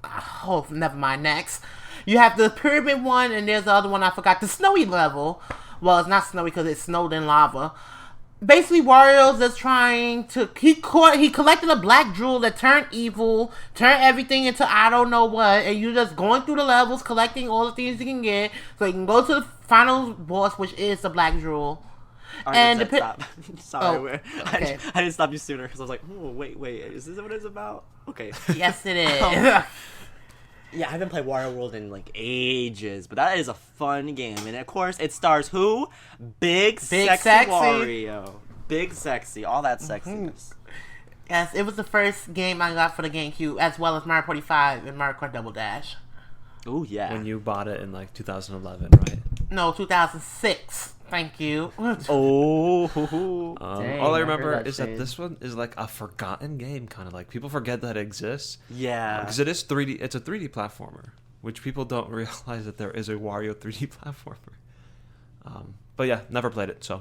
oh, never mind, next. You have the pyramid one, and there's the other one I forgot, the snowy level. Well, it's not snowy because it snowed in lava. Basically, Wario's just trying to, he collected a black jewel that turned evil, turned everything into I don't know what, and you're just going through the levels, collecting all the things you can get, so you can go to the final boss, which is the black jewel. And stop. Sorry, Oh, I okay. didn't stop you sooner because I was like, oh, wait, is this what it's about? Okay. Yes, it is. Yeah, I haven't played Wario World in like ages, but that is a fun game, and of course it stars who? Big sexy Wario, big sexy, all that sexiness. Yes, it was the first game I got for the GameCube, as well as Mario Party 5 and Mario Kart Double Dash. Oh yeah. When you bought it in like 2011, right? No, 2006. Thank you. Oh. Dang, All I I remember heard that is that shade. this one is like a forgotten game, kind of like people forget that it exists. Yeah. Because it is 3D. It's a 3D platformer, which people don't realize that there is a Wario 3D platformer. But yeah, never played it. So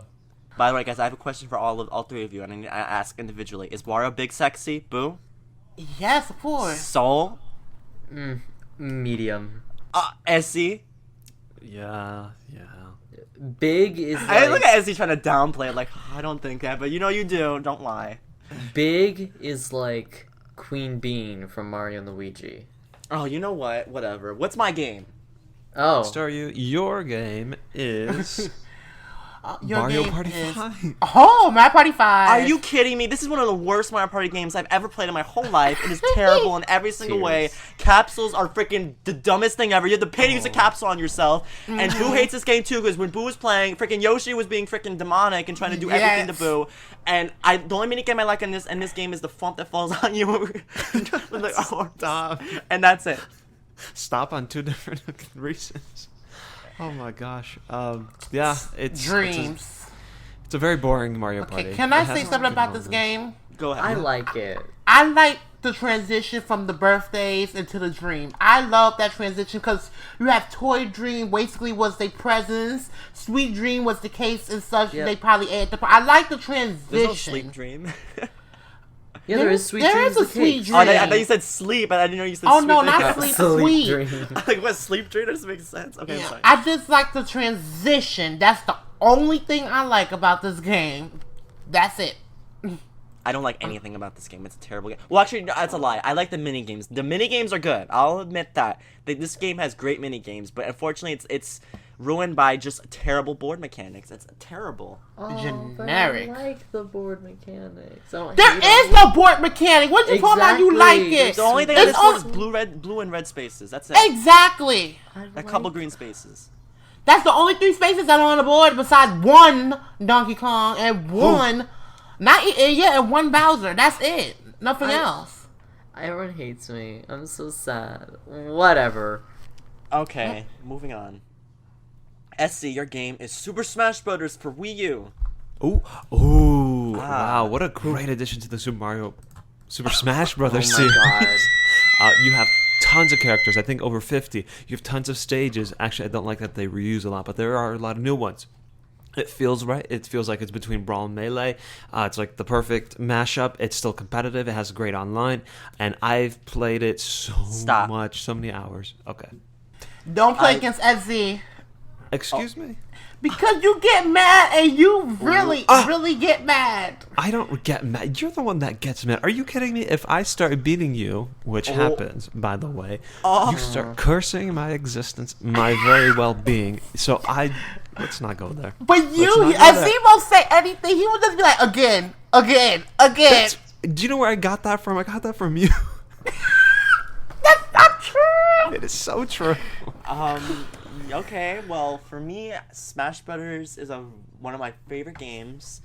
By the way, guys, I have a question for all 3 of you, and I need to ask individually: is Wario big sexy? Boo. Yes, of course. Soul. Medium. Essie. yeah. Big is like, I look at Essie trying to downplay it, like I don't think that, but you know you do. Don't lie. Big is like Queen Bean from Mario and Luigi. Oh, you know what? Whatever. What's my game? Oh. SpiderStaryu, your game is Your Mario game Party is- 5. Oh, Mario Party 5. Are you kidding me? This is one of the worst Mario Party games I've ever played in my whole life. It is terrible in every single way. Tears. Capsules are freaking the dumbest thing ever. You have to pay to use a capsule on yourself. And Boo hates this game too because when Boo was playing, freaking Yoshi was being freaking demonic and trying to do everything to Yes. Boo. And the only minigame I like in this game is the font that falls on you. Like, oh, Stop. and that's it. Stop on 2 different reasons. Oh my gosh. Yeah, it's Dreams. It's a very boring Mario Party. Okay, can I It has say some something good about this moments. game? Go ahead. I like it. I like the transition from the birthdays into the dream. I love that transition because you have Toy Dream basically was their presence. Sweet Dream was the case and such. Yep. They probably add the. I like the transition. There's no sleep dream. Yeah, there is Sweet there Dreams is a the Sweet Cake. Dream. Oh, I thought you said sleep, but I didn't know you said Oh, sweet no, dream. not sleep. Sweet. Dream. Like, what, sleep dream? That doesn't make sense. Okay, I'm Yeah, sorry. I just like the transition. That's the only thing I like about this game. That's it. I don't like anything about this game. It's a terrible game. Well, actually, no, that's a lie. I like the mini games. The mini games are good. I'll admit that. This game has great mini games, but unfortunately, it's ruined by just terrible board mechanics. That's terrible. Generic. But I like the board mechanics. There is no board mechanic. What you talking about? You like it? The only thing on this board is blue and red spaces. That's it. Exactly. A couple green spaces. That's the only 3 spaces that are on the board besides one Donkey Kong and one, and one Bowser. That's it. Nothing else. Everyone hates me. I'm so sad. Whatever. Okay, moving on. SC, your game is Super Smash Bros. For Wii U. Ooh, wow, what a great addition to the Super Smash Brothers Oh my series. God. You have tons of characters, I think over 50. You have tons of stages. Actually, I don't like that they reuse a lot, but there are a lot of new ones. It feels right. It feels like it's between Brawl and Melee. It's like the perfect mashup. It's still competitive. It has great online. And I've played it so much, so many hours. Okay. Don't play against SZ. Excuse me? Because you get mad and you really get mad. I don't get mad. You're the one that gets mad. Are you kidding me? If I start beating you, which happens, by the way, you start cursing my existence, my very well-being. So let's not go there. But as he won't say anything, he will just be like, again. Do you know where I got that from? I got that from you. That's not true. It is so true. Okay, well, for me, Smash Brothers is one of my favorite games,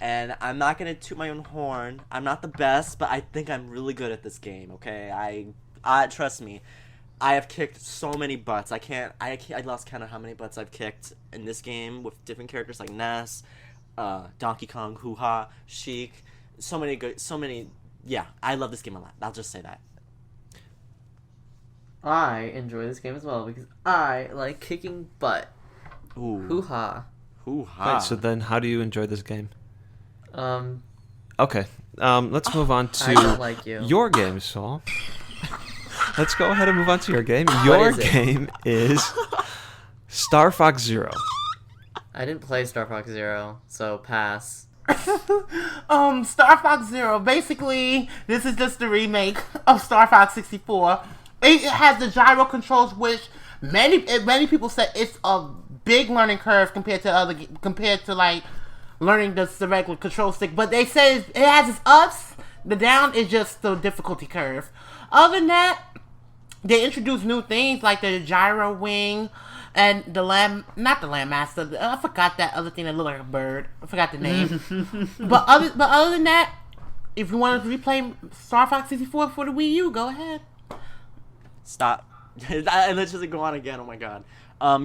and I'm not gonna toot my own horn. I'm not the best, but I think I'm really good at this game. Okay, I trust me. I have kicked so many butts. I lost count of how many butts I've kicked in this game with different characters like Ness, Donkey Kong, Hoo-Ha, Sheik. So many. Yeah, I love this game a lot. I'll just say that. I enjoy this game as well because I like kicking butt. Ooh. Hoo-ha. Hoo-ha. Wait, so then how do you enjoy this game? Okay. Let's move on to I don't like you. your game, Saul. Let's go ahead and move on to your game. What Your is it? game is Star Fox Zero. I didn't play Star Fox Zero, so pass. Star Fox Zero. Basically, this is just the remake of Star Fox 64. It has the gyro controls, which many people say it's a big learning curve compared to like learning the regular control stick. But they say it has its ups. The down is just the difficulty curve. Other than that, they introduced new things like the gyro wing and not the Landmaster. I forgot that other thing that looked like a bird. I forgot the name. but other than that, if you want to replay Star Fox 64 for the Wii U, go ahead. Stop. Let's just go on again. Oh my god.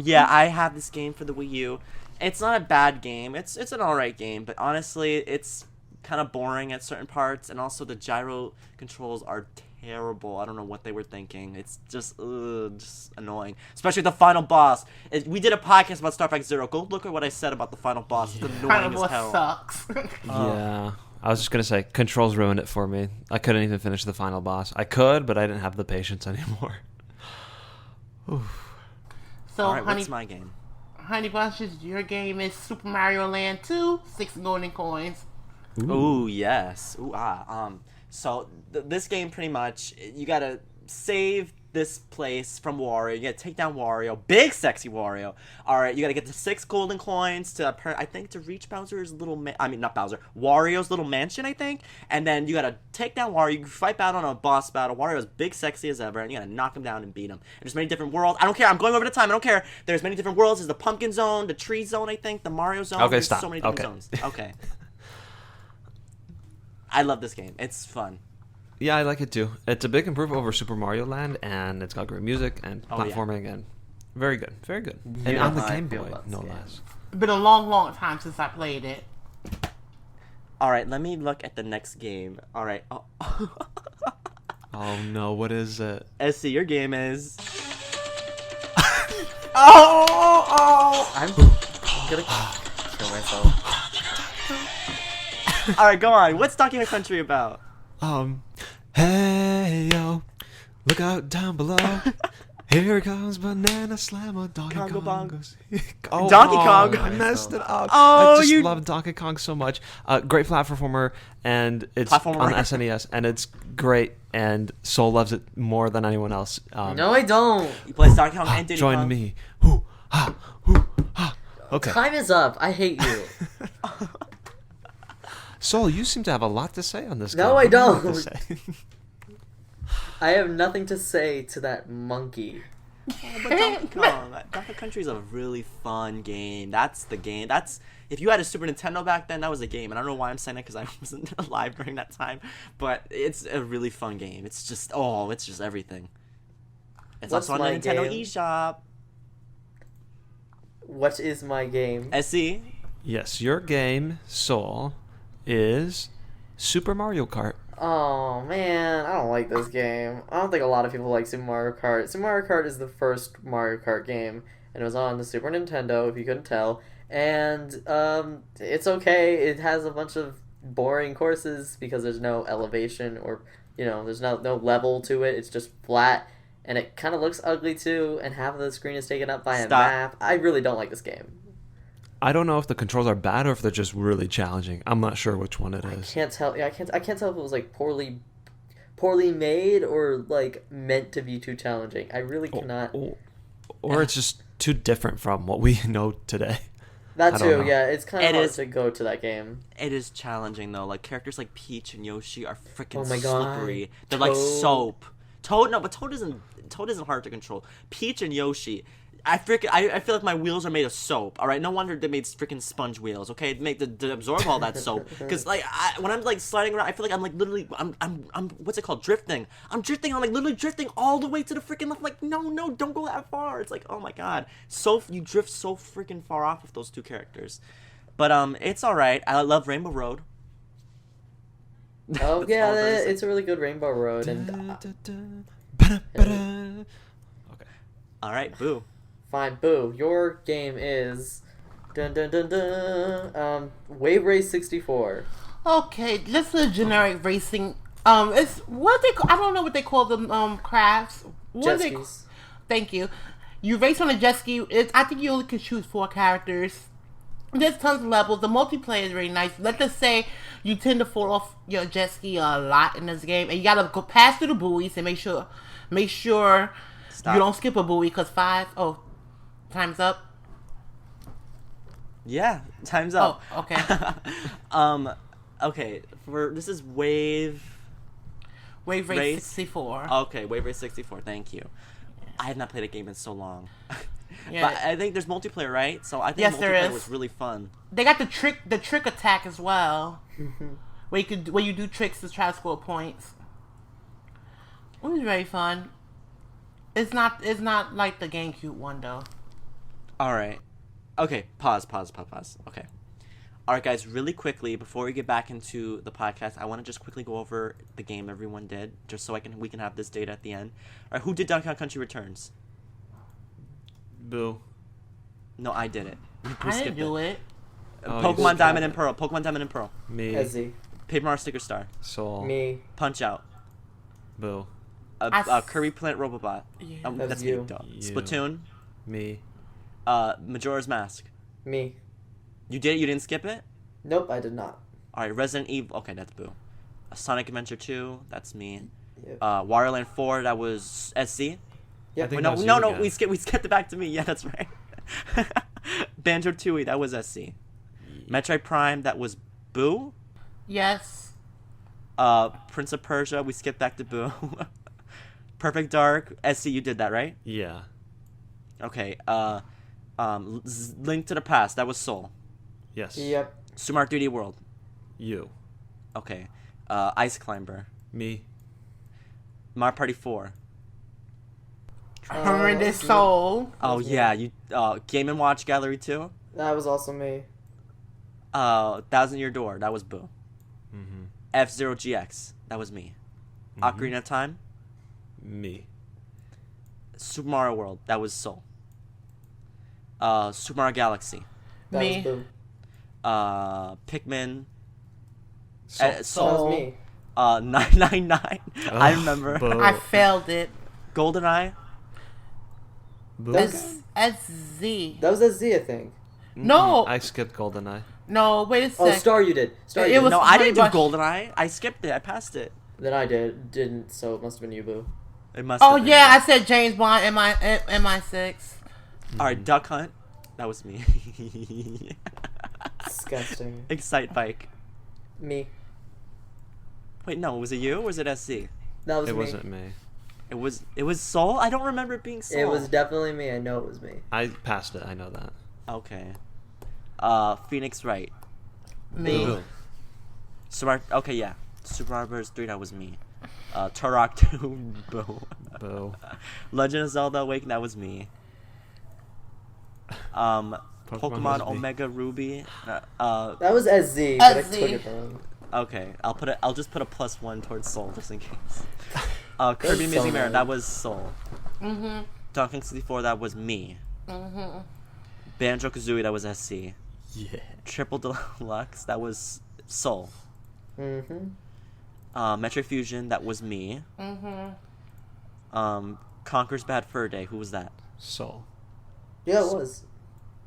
Yeah, I have this game for the Wii U. It's not a bad game. It's an alright game, but honestly, it's kind of boring at certain parts, and also the gyro controls are terrible. I don't know what they were thinking. It's just annoying. Especially the final boss. We did a podcast about Star Fox Zero. Go look at what I said about the final boss. It's annoying Final as hell. boss sucks. Yeah. I was just going to say, controls ruined it for me. I couldn't even finish the final boss. I could, but I didn't have the patience anymore. Oof. So, Alright, honey, what's my game? Honey Bunches, your game is Super Mario Land 2, 6 golden coins. Ooh, yes. So this game pretty much, you gotta save this place from Wario. You gotta take down Wario, big sexy Wario. All right, you gotta get the 6 golden coins to, I think, to reach Bowser's little, not Bowser, Wario's little mansion, I think. And then you gotta take down Wario. You fight battle on a boss battle. Wario's big sexy as ever, and you gotta knock him down and beat him. And there's many different worlds. I don't care. I'm going over the time. I don't care. There's many different worlds. There's the pumpkin zone, the tree zone, I think, the Mario zone. Okay, there's stop. so many different zones. Okay. I love this game. It's fun. Yeah, I like it too. It's a big improvement over Super Mario Land, and it's got great music and platforming, and very good, very good. And know on the how I Game feel Boy, about this no game. less. Been a long time since I played it. All right, let me look at the next game. All right. Oh, Oh no, what is it? SC, your game is. I'm gonna kill myself. All right, go on. What's Donkey Kong Country about? Hey yo, look out down below. Here comes Banana Slammer, Donkey Congo Kong. Bong. goes- Donkey Kong. I messed it up. Oh, I just you- love Donkey Kong so much. Great platformer, and it's Platformer. on the SNES, and it's great. And Soul loves it more than anyone else. No, I don't. You play Donkey Kong and Diddy Join Kong. me. Ooh, Okay. Time is up. I hate you. Soul, you seem to have a lot to say on this game. No, I What do you have don't. to say? I have nothing to say to that monkey. But Donkey Kong, Donkey Country is a really fun game. That's the game. That's if you had a Super Nintendo back then, that was a game. And I don't know why I'm saying that because I wasn't alive during that time. But it's a really fun game. It's just everything. It's What's also on my the Nintendo game? eShop. What is my game? SE. Yes, your game, Soul, is Super Mario Kart. Oh man, I don't like this game. I don't think a lot of people like Super Mario Kart. Super Mario Kart is the first Mario Kart game, and it was on the Super Nintendo, if you couldn't tell. And it's okay. It has a bunch of boring courses because there's no elevation or there's no level to it. It's just flat, and it kind of looks ugly too. And half of the screen is taken up by a map. I really don't like this game. I don't know if the controls are bad or if they're just really challenging. I'm not sure which one it I is. can't tell. Yeah, I can't tell if it was like poorly made or like meant to be too challenging. I really cannot. Or it's just too different from what we know today. That I don't too. know. Yeah, it's kind of hard is- to go to that game. It is challenging though. Like characters like Peach and Yoshi are freaking Oh my God. slippery. They're like Toad. soap. Toad, no, but Toad isn't hard to control. Peach and Yoshi, I feel like my wheels are made of soap. All right, no wonder they made freaking sponge wheels. Okay, to absorb all that soap. Because like when I'm like sliding around, I feel like I'm like literally I'm what's it called, drifting. I'm drifting. I'm like literally drifting all the way to the freaking left. Like no, don't go that far. It's like oh my god, you drift so freaking far off with those two characters. But it's all right. I love Rainbow Road. Oh That's yeah, all there is. it's a really good Rainbow Road, and Okay. All right, boo. fine. Boo, your game is Wave Race 64. Okay, this is generic racing. It's what they I don't know what they call them. Crafts. What Jet they? skis. Thank you. You race on a jet ski. I think you only can choose 4 characters. There's tons of levels. The multiplayer is really nice. Let's just say you tend to fall off your jet ski a lot in this game, and you gotta go past through the buoys and make sure Stop. you don't skip a buoy because 5. Oh, time's up. Yeah, time's up. Oh, okay. Okay. This is Wave. Wave Race Race? 64. Okay, Wave Race 64. Thank you. I have not played a game in so long. Yeah. But I think there's multiplayer, right? So I think Yes, there multiplayer is. was really fun. They got the trick attack as well, where you do tricks to try to score points. It was very fun. It's not like the GameCube one though. All right. Okay. Pause. Okay. All right, guys. Really quickly before we get back into the podcast, I want to just quickly go over the game everyone did, just so we can have this data at the end. All right. Who did Donkey Kong Country Returns? Boo. No, I did it. You I didn't skipped do it. Oh, you Pokemon skipped Diamond it. and Pearl. Pokemon Diamond and Pearl. Me. Ezzy. Paper Mario Sticker Star. Soul. Me. Punch Out. Boo. Kirby Plant Robobot. Yeah. That's me. you. Duh. You. Splatoon. Me. Majora's Mask. Me. You did it? You didn't skip it? Nope, I did not. All right, Resident Evil. Okay, that's Boo. Sonic Adventure 2. That's me. Yep. Wario Land 4. That was SC. Yep. I think Wait, that was you no. again. We skipped it back to me. Yeah, that's right. Banjo Tooie. That was SC. Metroid Prime. That was Boo. Yes. Prince of Persia. We skipped back to Boo. Perfect Dark. SC. You did that, right? Yeah. Okay. Link to the Past. That was Soul. Yes. Yep. Super Mario 3D World. You. Okay. Ice Climber. Me. Mario Party 4. Horrendous me. Soul. Oh was me. yeah, you Game and Watch Gallery 2. That was also me. 1,000 Year Door. That was Boo. Mm-hmm. F-Zero GX. That was me. Ocarina of Time. Me. Super Mario World. That was Soul. Super Mario Galaxy. That Me. was Boo. Pikmin. Soul. That Soul. was me. 999. I remember. Boo. I failed it. GoldenEye. Boo. It's SZ. That was SZ, I think. No. I skipped GoldenEye. No, wait a Oh, sec. Star you did. Star you It did. was- No, I didn't do Honey Bunch. GoldenEye. I skipped it. I passed it. Then I didn't, so it must have been you, Boo. It must. Oh have been. yeah, I said James Bond MI6. All right, Duck Hunt. That was me. Disgusting. Excite Bike. Me. Wait, no, was it you or was it SC? That was It me. wasn't me. It was Soul? I don't remember it being Soul. It was definitely me. I know it was me. I passed it. I know that. Okay. Phoenix Wright. Me. Boo. Okay, yeah. Super Mario Bros. 3, that was me. Turok 2, Boo. Boo. Legend of Zelda Awakening, that was me. Pokemon was me. Omega Ruby. That was SZ, but I SZ. took it wrong. Okay, I'll just put a +1 towards Soul just in case. Kirby so Missing Mirror, nice. that was Soul. Mm-hmm. Donkey Kong 64, that was me. Mm-hmm. Banjo Kazooie, that was SC. Yeah. Triple Deluxe, that was Soul. Mm-hmm. Metroid Fusion, that was me. Mm-hmm. Conker's Bad Fur Day, who was that? Soul. Yeah, it was.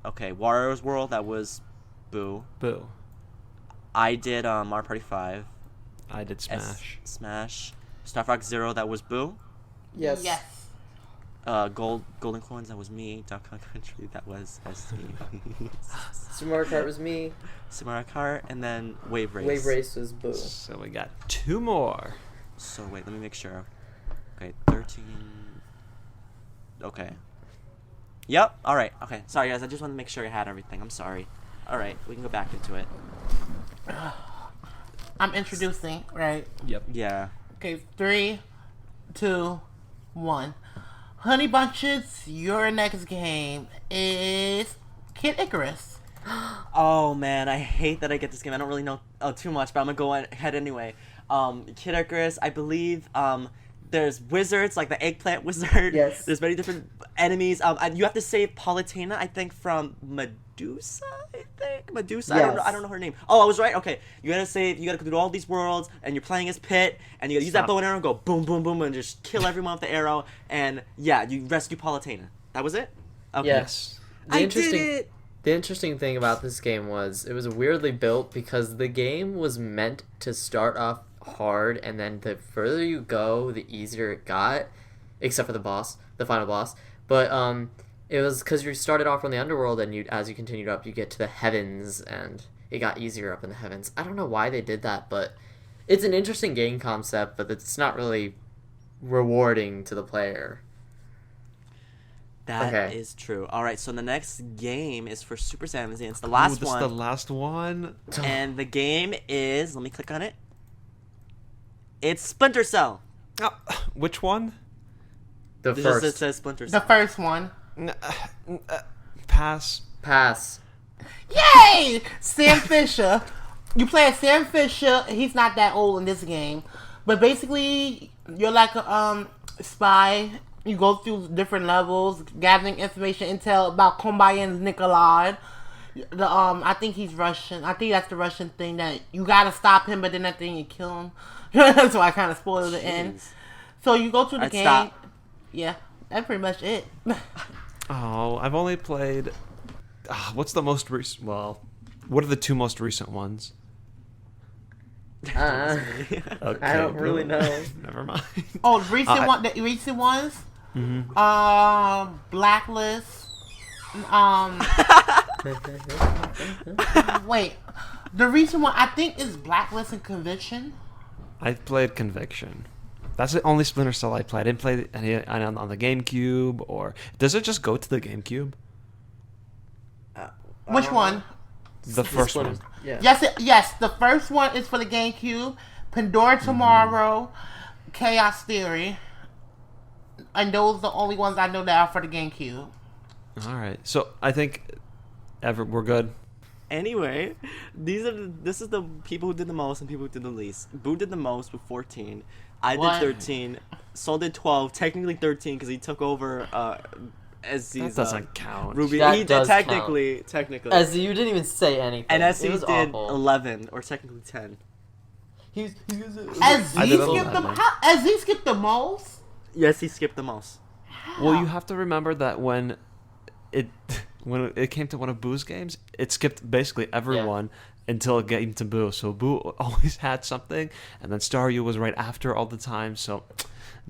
Okay, Wario's World, that was Boo. Boo. I did Mario Party 5. I did Smash. Smash. Star Fox Zero, that was Boo. Yes. Yes. Golden Coins, that was me. Duck Hunt Country, that was SC. Super Mario Kart was me. Super Mario Kart, and then Wave Race. Wave Race was Boo. So we got 2 more. So wait, let me make sure. Okay, 13. Okay. Yep. All right. Okay. Sorry, guys. I just wanted to make sure I had everything. I'm sorry. All right, we can go back into it. I'm introducing, right? Yep. Yeah. Okay, 3, 2, 1. Honey Bunches, your next game is Kid Icarus. Oh man, I hate that I get this game. I don't really know too much, but I'm gonna go ahead anyway. Kid Icarus, I believe. There's wizards, like the eggplant wizard. Yes. There's many different enemies. You have to save Palutena, I think, from Medusa. Medusa. Yes. I don't know her name. Oh, I was right. Okay, you gotta go through all these worlds, and you're playing as Pit, and you gotta use that Stop. bow and arrow, and go boom, boom, boom, and just kill everyone with the arrow, and yeah, you rescue Palutena. That was it. Okay. Yes. The I interesting, did it. The interesting thing about this game was it was weirdly built because the game was meant to start off hard, and then the further you go, the easier it got, except for the final boss. But it was because you started off on the underworld, and as you continued up, you get to the heavens, and it got easier up in the heavens. I don't know why they did that, but it's an interesting game concept, but it's not really rewarding to the player. That is Okay. true. All right, so the next game is for SuperZambezi. It's the last This one. is the last one. And the game is, let me click on it. It's Splinter Cell. Oh, which one? The It first says Splinter The Cell. first one. Pass. pass. Yay! Sam Fisher. You play as Sam Fisher. He's not that old in this game. But basically, you're like a spy. You go through different levels, gathering information, intel about Kombayan Nikolai. I think he's Russian. I think that's the Russian thing that you gotta stop him, but then that thing you kill him. So I kind of spoiled the end. Jeez. So you go through the Alright, game. stop. Yeah, that's pretty much it. Oh, I've only played. What's the most recent? Well, what are the 2 most recent ones? I don't really know. Never mind. Oh, the recent I- one. The recent ones. Blacklist. Wait, the recent one I think is Blacklist and Conviction. I played Conviction. That's the only Splinter Cell I played. I didn't play any on the GameCube, or does it just go to the GameCube? Which one? The first one. Yeah. Yes. The first one is for the GameCube. Pandora Tomorrow, Chaos Theory, and those are the only ones I know that are for the GameCube. All right. So I think we're good. Anyway, this is the people who did the most and people who did the least. Boo did the most with 14. I What? did 13. Sol did 12. Technically 13 because he took over as That these doesn't count. Ruby. That He did does technically. As you didn't even say anything. And SC it was did awful. 11 or technically 10. He was As I he did skipped the 11. as he skipped the most. Yes, he skipped the most. Well, you have to remember that when it came to one of Boo's games, it skipped basically everyone, until it came to Boo. So Boo always had something, and then Staryu was right after all the time. So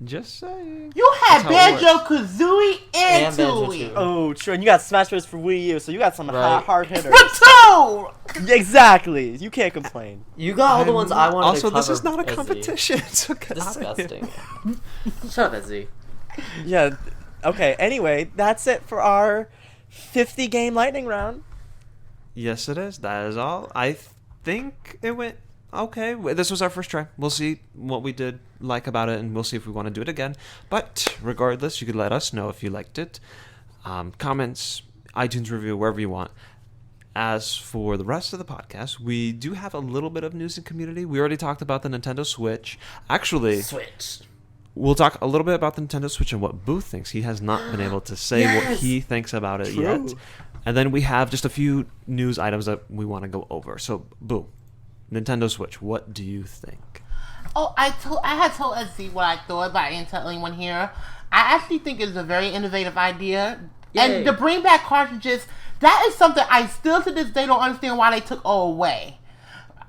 just saying. You had That's how it Banjo-Kazooie and And Banjo-Tooie. Tooie. Oh, true. And you got Smash Bros. For Wii U, so you got some Right. hard hitters. Splatoon! Exactly. You can't complain. You got all the ones I wanted Also, to cover. this is not a Izzy. competition. So get out of here. Disgusting. Shut up, Izzy. Yeah. Okay. Anyway, that's it for our 50 game lightning round. Yes, it is. That is all. I think it went okay. This was our first try. We'll see what we did like about it, and we'll see if we want to do it again. But regardless, you could let us know if you liked it. Comments, iTunes review, wherever you want. As for the rest of the podcast, we do have a little bit of news in community. We already talked about the Nintendo Switch. Actually, Switch. we'll talk a little bit about the Nintendo Switch and what Boo thinks. He has not been able to say what Yes! he thinks about it True. yet. And then we have just a few news items that we want to go over. So, Boo, Nintendo Switch, what do you think? Oh, I had told Izzy what I thought, but I didn't tell anyone here. I actually think it's a very innovative idea. Yay. And to bring back cartridges, that is something I still to this day don't understand why they took all away.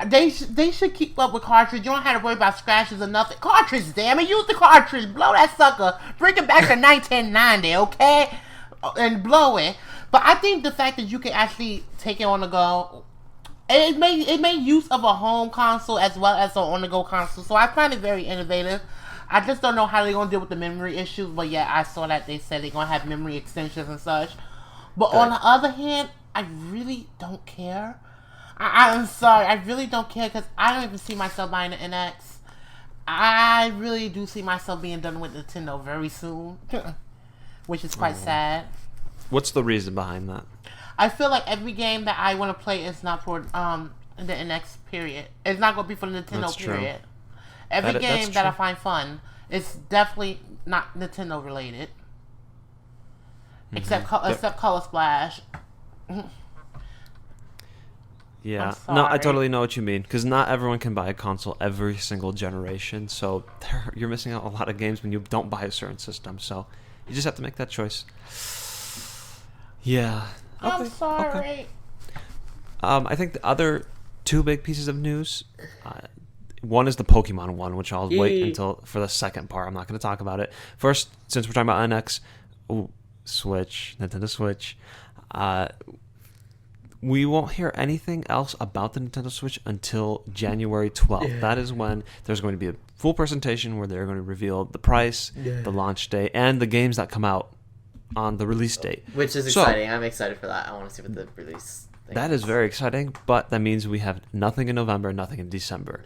They should keep up with cartridge. You don't have to worry about scratches or nothing. Cartridge, damn it. Use the cartridge. Blow that sucker. Bring it back to 1990, okay? And blow it. But I think the fact that you can actually take it on the go, it made use of a home console as well as an on-the-go console. So I find it very innovative. I just don't know how they're going to deal with the memory issues. But yeah, I saw that they said they're going to have memory extensions and such. But on the other hand, I really don't care. I'm sorry, I really don't care because I don't even see myself buying the NX. I really do see myself being done with Nintendo very soon, which is quite sad. What's the reason behind that? I feel like every game that I want to play is not for the NX period. It's not going to be for the Nintendo That's true. period. Every That's game that I true. find fun is definitely not Nintendo related. Except Color Splash. Yeah, I'm no, I sorry. totally know what you mean, because not everyone can buy a console every single generation, so you're missing out on a lot of games when you don't buy a certain system, so you just have to make that choice. Yeah. I'm Okay, sorry. okay. I think the other two big pieces of news, one is the Pokemon one, which I'll wait Yay. until for the second part. I'm not going to talk about it. First, since we're talking about NX, Switch, Nintendo Switch, we won't hear anything else about the Nintendo Switch until January 12th. Yeah. That is when there's going to be a full presentation where they're going to reveal the price, the launch date, and the games that come out on the release date. Which is So- exciting. I'm excited for that. I want to see what the release thing That is very exciting, but that means we have nothing in November, nothing in December.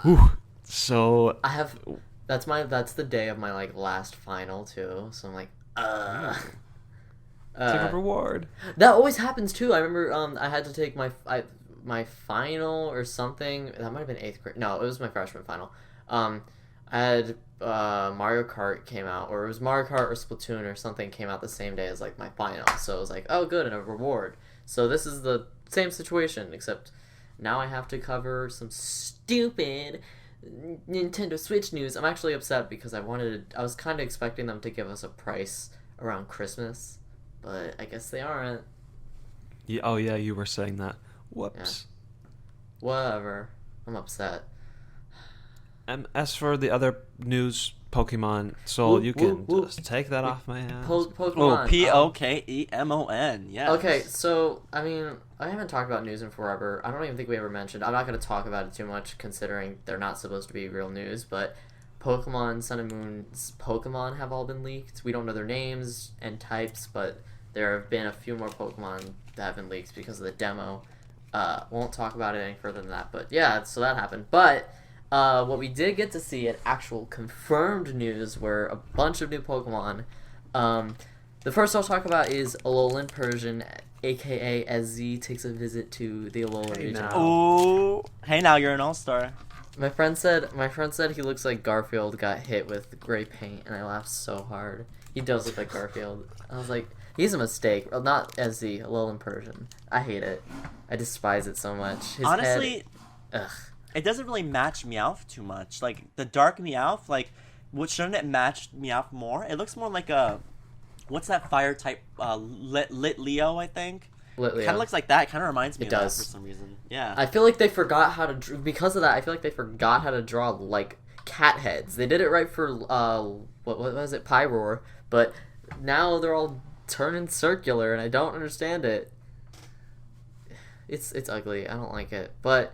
Whew. So I have. That's the day of my last final too. So I'm like, take a reward. That always happens too. I remember I had to take my final or something. That might have been 8th grade. No, it was my freshman final. I had Mario Kart came out, or it was Mario Kart or Splatoon or something came out the same day as my final. So it was like, oh good, and a reward. So this is the same situation, except now I have to cover some stupid Nintendo Switch news. I'm actually upset because I was kind of expecting them to give us a price around Christmas. But I guess they aren't. Yeah, oh yeah, you were saying that. Whoops. Whatever. I'm upset. And as for the other news, Pokemon Soul, Whoop, you can whoop, whoop. just take that off my hands. Pokemon. Oh, Pokemon. Yes. Okay, so, I mean, I haven't talked about news in forever. I don't even think we ever mentioned. I'm not going to talk about it too much considering they're not supposed to be real news, but Pokemon Sun and Moon's Pokemon have all been leaked. We don't know their names and types, but there have been a few more Pokemon that have been leaked because of the demo. Won't talk about it any further than that, but yeah, so that happened. But what we did get to see at actual confirmed news were a bunch of new Pokemon. The first I'll talk about is Alolan Persian, aka SZ, takes a visit to the Alola region. now. Oh, hey now you're an all-star. My friend said he looks like Garfield got hit with gray paint, and I laughed so hard. He does look like Garfield. I was like, he's a mistake. Well, not SZ, Alolan Persian. I hate it. I despise it so much. His Honestly, head, ugh. it doesn't really match Meowth too much. Like the dark Meowth, shouldn't it match Meowth more? It looks more like a, what's that fire type? Lit Leo, I think. Yeah. Kind of looks like that. It kind of reminds me It of does. that for some reason. Yeah. I feel like they forgot how to because of that. I feel like they forgot how to draw like cat heads. They did it right for what was it, Pyroar, but now they're all turning circular, and I don't understand it. It's ugly. I don't like it. But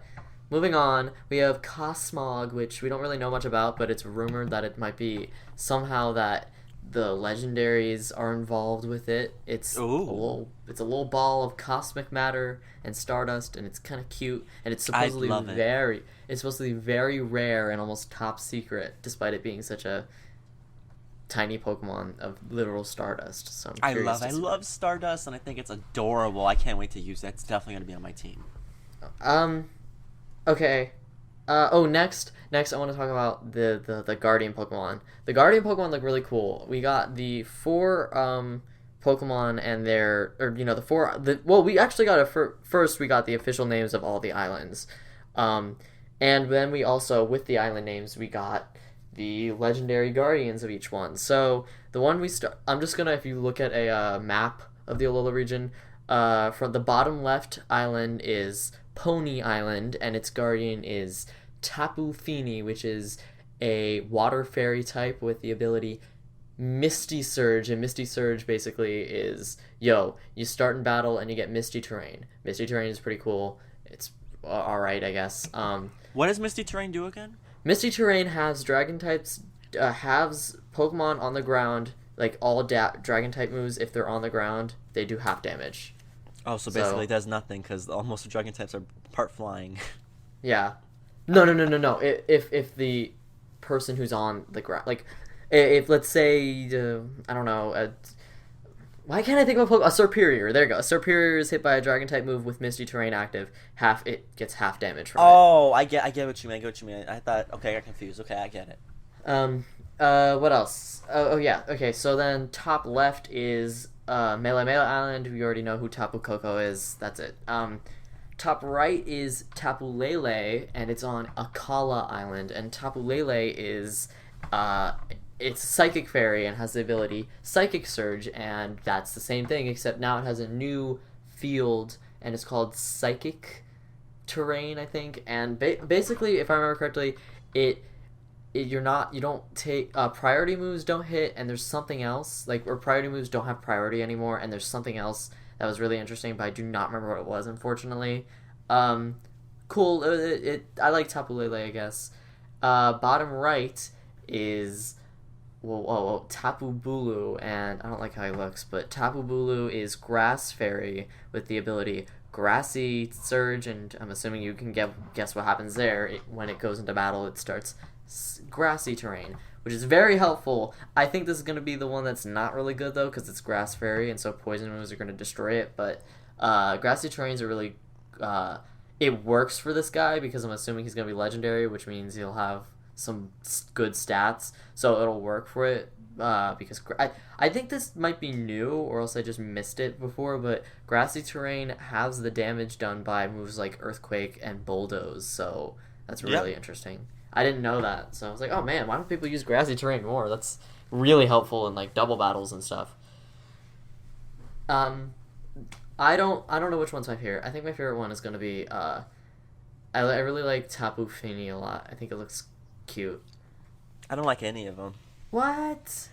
moving on, we have Cosmog, which we don't really know much about, but it's rumored that it might be somehow that the legendaries are involved with it. It's a little ball of cosmic matter and stardust, and it's kind of cute, and it's supposedly very rare and almost top secret, despite it being such a tiny Pokemon of literal stardust. So I love Stardust, and I think it's adorable. I can't wait to use it. It's definitely going to be on my team. Okay. Next I want to talk about the Guardian Pokemon. The Guardian Pokemon look really cool. We got the 4 Pokemon and we actually got first we got the official names of all the islands. And then we also, with the island names, we got the legendary guardians of each one. So the one I'm just gonna, if you look at a map of the Alola region, from the bottom left island is Pony Island, and its guardian is Tapu Fini, which is a water fairy type with the ability Misty Surge. And Misty Surge basically is, you start in battle and you get Misty Terrain. Misty Terrain is pretty cool. It's alright, I guess. What does Misty Terrain do again? Misty Terrain has dragon types, has Pokemon on the ground, like all dragon type moves, if they're on the ground, they do half damage. Oh, so basically it does nothing, because most of dragon types are part flying. Yeah. No. If the person who's on the ground, like, if let's say, I don't know, why can't I think of a Serperior? There you go. A Serperior is hit by a dragon type move with Misty Terrain active. It gets half damage from it. Oh, I get what you mean. I thought, okay, I got confused. Okay, I get it. What else? Oh yeah. Okay, so then top left is Melee Island. We already know who Tapu Koko is. That's it. Top right is Tapu Lele, and it's on Akala Island. And Tapu Lele is it's a psychic fairy and has the ability Psychic Surge, and that's the same thing, except now it has a new field, and it's called Psychic Terrain, I think. And basically, if I remember correctly, you don't take priority moves don't hit, and there's something else, or priority moves don't have priority anymore, and there's something else that was really interesting, but I do not remember what it was, unfortunately. Cool. I like Tapu Lele, I guess. Bottom right is Tapu Bulu, and I don't like how he looks, but Tapu Bulu is Grass Fairy with the ability Grassy Surge, and I'm assuming you can guess what happens there. When it goes into battle, it starts Grassy Terrain, which is very helpful. I think this is going to be the one that's not really good, though, because it's Grass Fairy, and so poison moves are going to destroy it, but Grassy Terrains are really... it works for this guy, because I'm assuming he's going to be legendary, which means he'll have some good stats, so it'll work for it, because I think this might be new, or else I just missed it before, but Grassy Terrain has the damage done by moves like Earthquake and Bulldoze, so that's really interesting. I didn't know that, so I was like, oh man, why don't people use Grassy Terrain more? That's really helpful in double battles and stuff. I don't know which one's my favorite. I think my favorite one is gonna be I really like Tapu Fini a lot. I think it looks cute. I don't like any of them. What?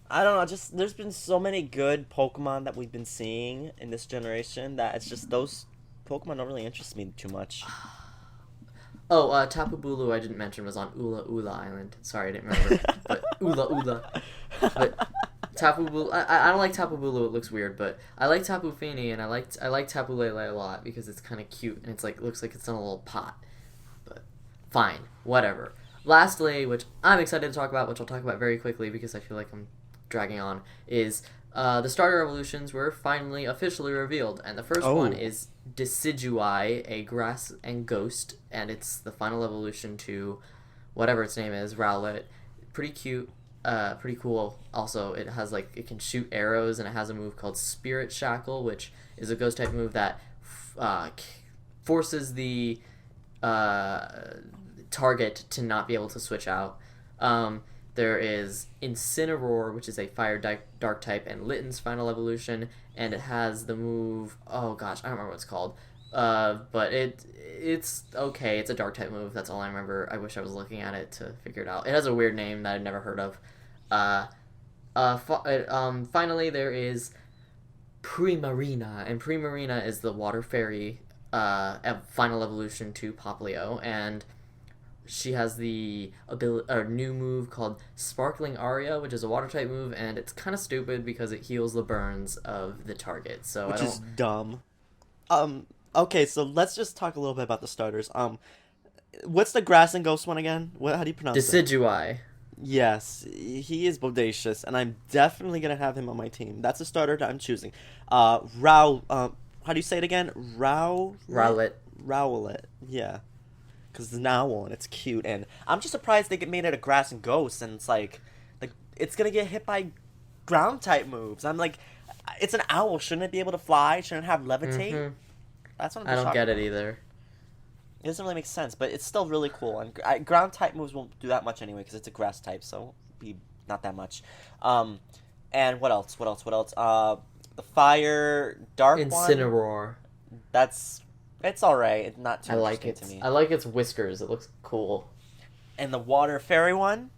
I don't know, just there's been so many good Pokemon that we've been seeing in this generation that it's just those Pokemon don't really interest me too much. Oh, Tapu Bulu I didn't mention was on Ula Ula Island. Sorry, I didn't remember. But Ula. But Tapu Bulu, I don't like Tapu Bulu, it looks weird, but I like Tapu Fini, and I like Tapu Lele a lot because it's kind of cute, and it's looks like it's in a little pot. But fine, whatever. Lastly, which I'm excited to talk about, which I'll talk about very quickly because I feel like I'm dragging on, is the starter evolutions were finally officially revealed, and the first one is Decidueye, a grass and ghost, and it's the final evolution to whatever its name is, Rowlet. Pretty cute, pretty cool. Also, it has it can shoot arrows, and it has a move called Spirit Shackle, which is a ghost type move that forces the target to not be able to switch out. There is Incineroar, which is a fire dark type, and Litten's final evolution, and it has the move. Oh gosh, I don't remember what it's called. But it's okay. It's a dark type move. That's all I remember. I wish I was looking at it to figure it out. It has a weird name that I'd never heard of. Finally, there is Primarina, and Primarina is the water fairy. Final evolution to Popplio, and she has the new move called Sparkling Aria, which is a water type move, and it's kind of stupid because it heals the burns of the target. So which is dumb. Okay, so let's just talk a little bit about the starters. What's the grass and ghost one again? How do you pronounce it? Decidueye. Yes, he is bodacious, and I'm definitely gonna have him on my team. That's a starter that I'm choosing. How do you say it again? Rowlet. Rowlet. Yeah. Because it's now one, it's cute, and I'm just surprised they made it a grass and ghost, and it's like it's gonna get hit by ground type moves. I'm like, it's an owl, shouldn't it be able to fly? Shouldn't it have levitate? Mm-hmm. That's what I don't get it either. It doesn't really make sense, but it's still really cool. And ground type moves won't do that much anyway because it's a grass type, so it'll be not that much. And what else? The fire dark Incineroar. One. It's all right. It's not too I like interesting to me. I like its whiskers. It looks cool. And the water fairy one?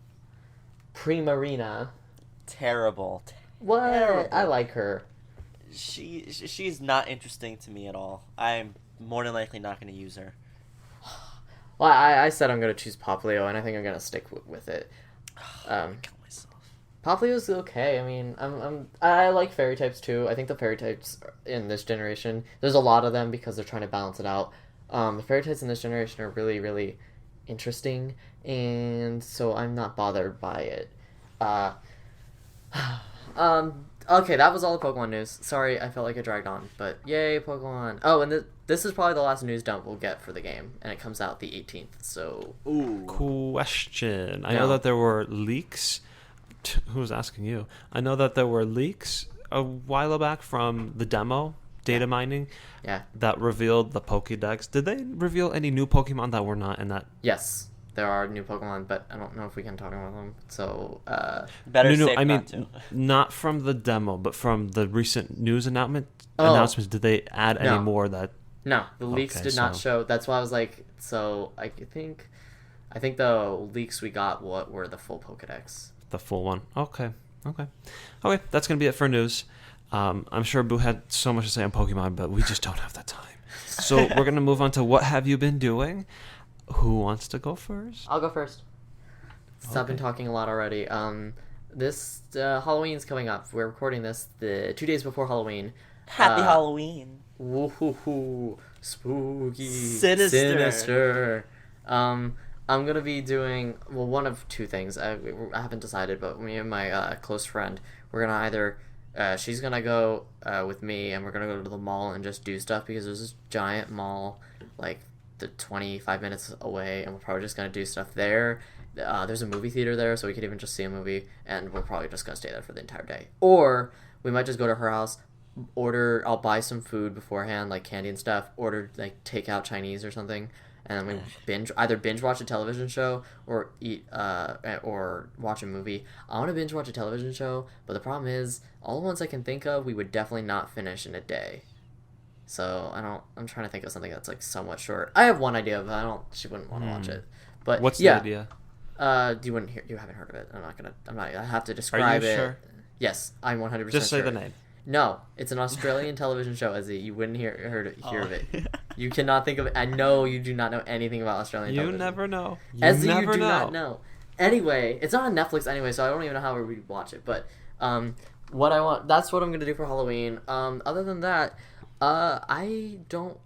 Primarina. Terrible. What? Terrible. I like her. She's not interesting to me at all. I'm more than likely not going to use her. Well, I said I'm going to choose Popplio, and I think I'm going to stick with it. Kill myself. Popplio's okay. I mean, I like fairy types too. I think the fairy types in this generation, there's a lot of them because they're trying to balance it out. The fairy types in this generation are really, really interesting, and so I'm not bothered by it. Okay, that was all the Pokemon news. Sorry, I felt like it dragged on, but yay, Pokemon. Oh, and this is probably the last news dump we'll get for the game, and it comes out the 18th, so... Ooh. Question. I know that there were leaks. Who's asking you? I know that there were leaks a while back from the demo, data mining, that revealed the Pokédex. Did they reveal any new Pokemon that were not in that? Yes, there are new Pokemon, but I don't know if we can talk about them. So, better no, safe I mean, not to. not from the demo, but from the recent news announcements. Did they add any more that? No, the leaks did not show. That's why I was like, so I think the leaks we got were the full Pokédex. The full one. Okay. That's gonna be it for news. I'm sure Boo had so much to say on Pokemon, but we just don't have that time. So we're gonna move on to what have you been doing. Who wants to go first? I'll go first. So I've been talking a lot already. This Halloween's coming up. We're recording this the 2 days before Halloween. Happy Halloween. Woohoo! Spooky. Sinister. I'm gonna be doing one of two things. I haven't decided, but me and my close friend, we're gonna either she's gonna go with me, and we're gonna go to the mall and just do stuff because there's this giant mall like the 25 minutes away, and we're probably just gonna do stuff there. There's a movie theater there, so we could even just see a movie, and we're probably just gonna stay there for the entire day. Or we might just go to her house, I'll buy some food beforehand, like candy and stuff, order like takeout Chinese or something, and then we binge watch a television show or eat or watch a movie. I want to binge watch a television show, but the problem is all the ones I can think of we would definitely not finish in a day. So I'm trying to think of something that's like somewhat short. I have one idea, but she wouldn't want to watch it. But what's the idea? You haven't heard of it. I have to describe it. Are you sure? Yes, I'm 100% sure. Just say the name. No, it's an Australian television show, Ezzy. You wouldn't hear of it. You cannot think of it. I know you do not know anything about Australian television. You never know. Ezzy, you do not know. Anyway, it's not on Netflix anyway, so I don't even know how we watch it. But that's what I'm going to do for Halloween. Other than that, I don't...